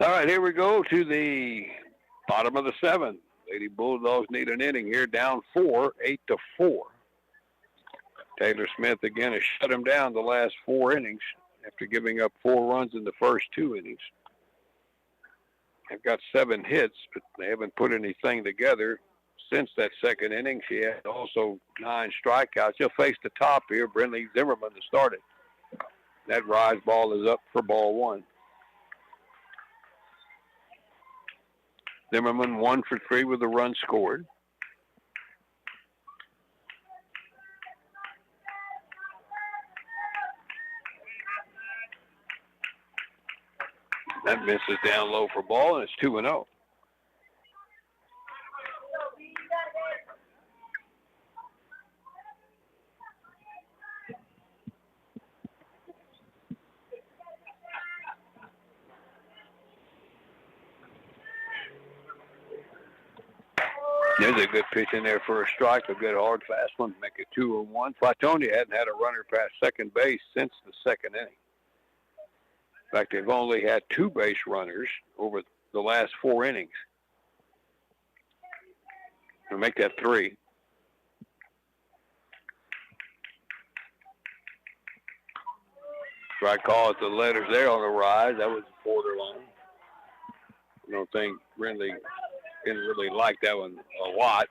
All right, here we go to the bottom of the 7th. Lady Bulldogs need an inning here, down 4, 8-4. Taylor Smith again has shut them down the last 4 innings after giving up 4 runs in the first 2 innings. They've got 7 hits, but they haven't put anything together since that second inning. She had also 9 strikeouts. She'll face the top here, Brinley Zimmerman, to start it. That rise ball is up for ball 1. Zimmerman 1 for 3 with a run scored. That misses down low for ball, and it's 2-0. There's a good pitch in there for a strike, a good hard fast one, make it 2-1. Flatonia hadn't had a runner past second base since the second inning. In fact, they've only had 2 base runners over the last 4 innings. We'll make that 3. Strike call at the letters there on the rise. That was borderline. don't think really didn't really like that one a lot.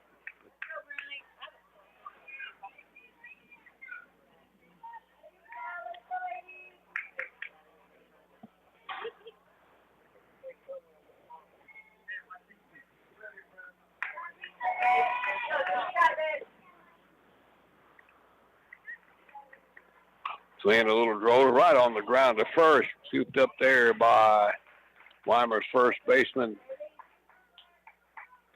Swinging a little roller right on the ground to first, scooped up there by Weimar's first baseman,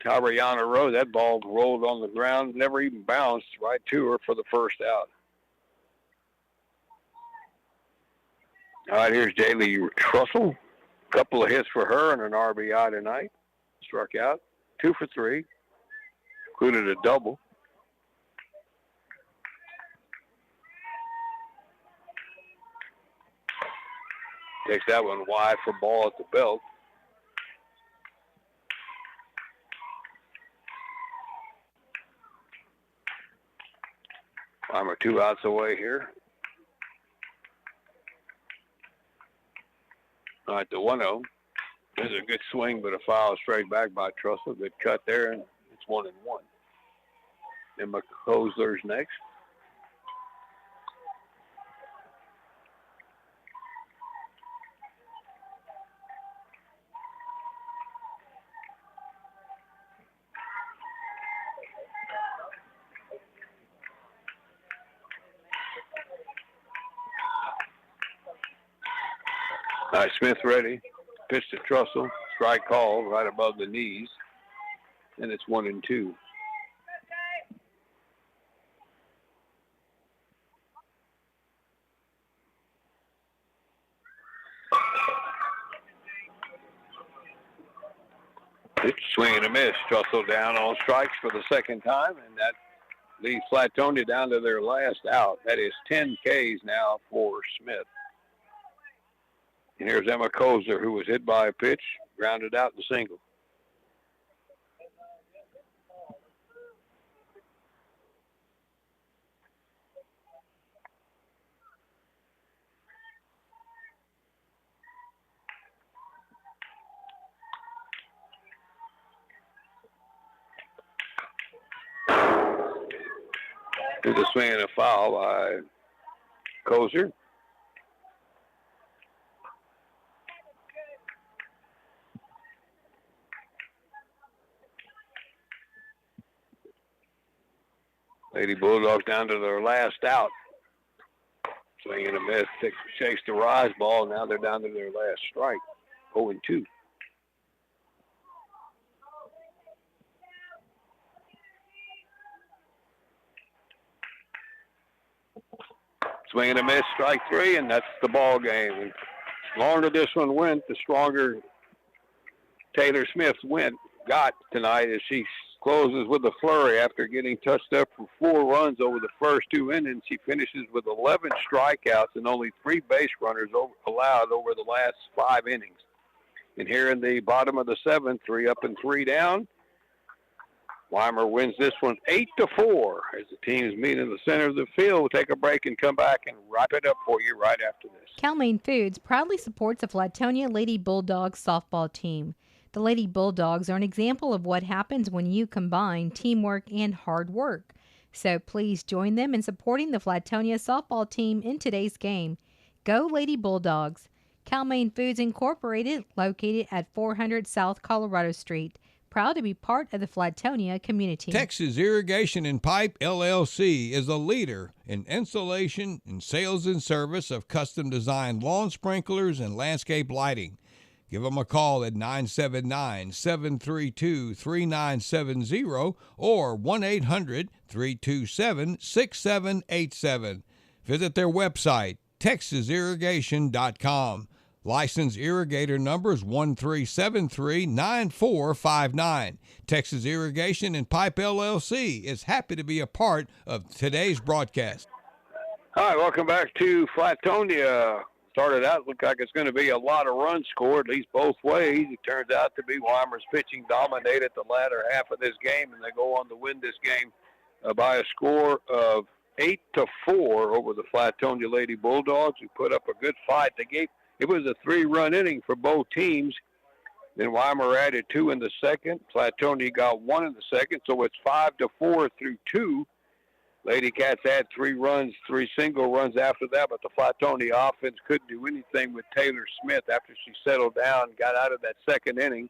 Tariana Rowe. That ball rolled on the ground, never even bounced, right to her for the first out. All right, here's Jaylee Trussell. Couple of hits for her and an RBI tonight. Struck out, 2 for 3, included a double. Takes that one wide for ball at the belt. Weimar 2 outs away here. All right, the 1-0. There's a good swing, but a foul straight back by Trussell. Good cut there, and it's 1-1. Emma Kosler's next. All right, Smith ready. Pitch to Trussell. Strike called right above the knees. And it's 1-2. Pitch, swing and a miss. Trussell down on strikes for the second time, and that leads Flatonia down to their last out. That is 10 Ks now for Smith. And here's Emma Kosler, who was hit by a pitch, grounded out the single. Here's a swing and a foul by Kosler. Lady Bulldogs down to their last out. Swing and a miss. Chase the rise ball. Now they're down to their last strike. 0-2. Swing and a miss. Strike 3, and that's the ball game. And the longer this one went, the stronger Taylor Smith's got tonight as she closes with a flurry after getting touched up for 4 runs over the first 2 innings. She finishes with 11 strikeouts and only 3 base runners allowed over the last 5 innings. And here in the bottom of the 7th, 3 up and 3 down, Weimar wins this one 8-4 as the teams meet in the center of the field. We'll take a break and come back and wrap it up for you right after this. Cal-Maine Foods proudly supports the Flatonia Lady Bulldogs softball team. The Lady Bulldogs are an example of what happens when you combine teamwork and hard work. So please join them in supporting the Flatonia softball team in today's game. Go Lady Bulldogs! Cal-Maine Foods Incorporated, located at 400 South Colorado Street. Proud to be part of the Flatonia community. Texas Irrigation and Pipe, LLC, is a leader in installation and sales and service of custom-designed lawn sprinklers and landscape lighting. Give them a call at 979-732-3970 or 1-800-327-6787. Visit their website, texasirrigation.com. License irrigator number is 1373-9459. Texas Irrigation and Pipe LLC is happy to be a part of today's broadcast. All right, welcome back to Flatonia. Started out, looked like it's going to be a lot of runs scored, at least both ways. It turns out to be Weimar's pitching dominated the latter half of this game, and they go on to win this game by a score of 8-4 over the Flatonia Lady Bulldogs, who put up a good fight. It was a 3-run inning for both teams. Then Weimar added 2 in the second. Flatonia got 1 in the second, so it's 5-4 through 2. Lady Cats had 3 runs, 3 single runs after that, but the Flatonia offense couldn't do anything with Taylor Smith after she settled down, got out of that second inning,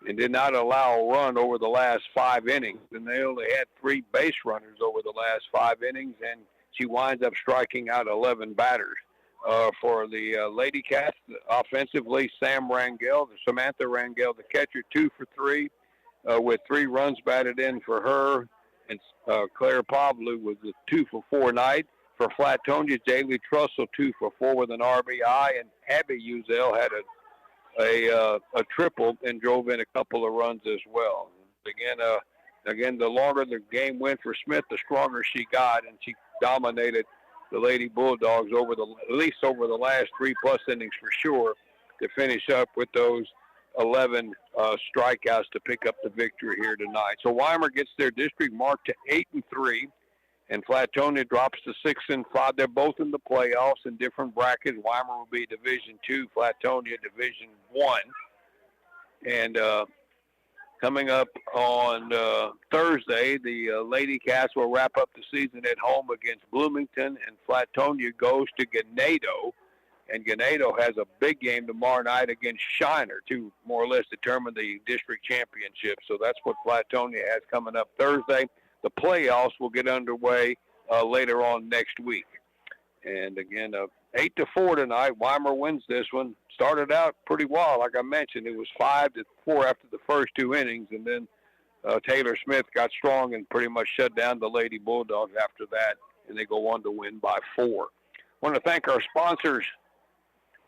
and did not allow a run over the last 5 innings. And they only had 3 base runners over the last 5 innings, and she winds up striking out 11 batters. For the Lady Cats, offensively, Samantha Rangel, the catcher, 2 for 3, with 3 runs batted in for her. And Claire Pavlu was a 2 for 4 night. For Flatonia, Jaylee Trussell, 2 for 4 with an RBI, and Abby Uzel had a triple and drove in a couple of runs as well. Again, the longer the game went for Smith, the stronger she got, and she dominated the Lady Bulldogs at least over the last 3+ innings for sure, to finish up with those 11 strikeouts to pick up the victory here tonight. So Weimar gets their district mark to 8-3, and Flatonia drops to 6-5. They're both in the playoffs in different brackets. Weimar will be Division II, Flatonia Division I. And coming up on Thursday, the Lady Cats will wrap up the season at home against Bloomington, and Flatonia goes to Ganado. And Ganado has a big game tomorrow night against Shiner to more or less determine the district championship. So that's what Flatonia has coming up Thursday. The playoffs will get underway later on next week. And again, 8-4 tonight. Weimar wins this one. Started out pretty wild, like I mentioned. It was 5-4 after the first 2 innings, and then Taylor Smith got strong and pretty much shut down the Lady Bulldogs after that, and they go on to win by 4. I want to thank our sponsors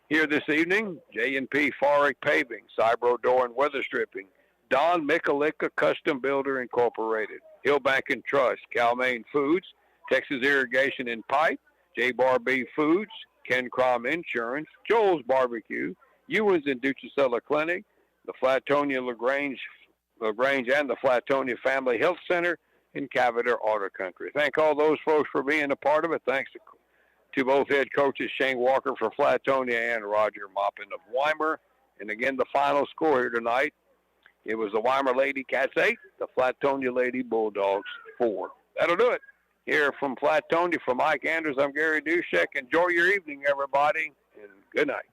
here this evening: J&P Farick Paving, Cybro Door and Weather Stripping, Don Michalika Custom Builder Incorporated, Hillbank and Trust, Calmaine Foods, Texas Irrigation and Pipe, J. Bar B Foods, Ken Crom Insurance, Joel's Barbecue, Ewan's and Ducicella Clinic, the Flatonia LaGrange and the Flatonia Family Health Center, in Cavender Auto Country. Thank all those folks for being a part of it. Thanks to both head coaches, Shane Walker for Flatonia and Roger Moppin of Weimar. And again, the final score here tonight, it was the Weimar Lady Cats 8, the Flatonia Lady Bulldogs 4. That'll do it. Here from Flatonia, from Mike Andrews, I'm Gary Dushek. Enjoy your evening, everybody, and good night.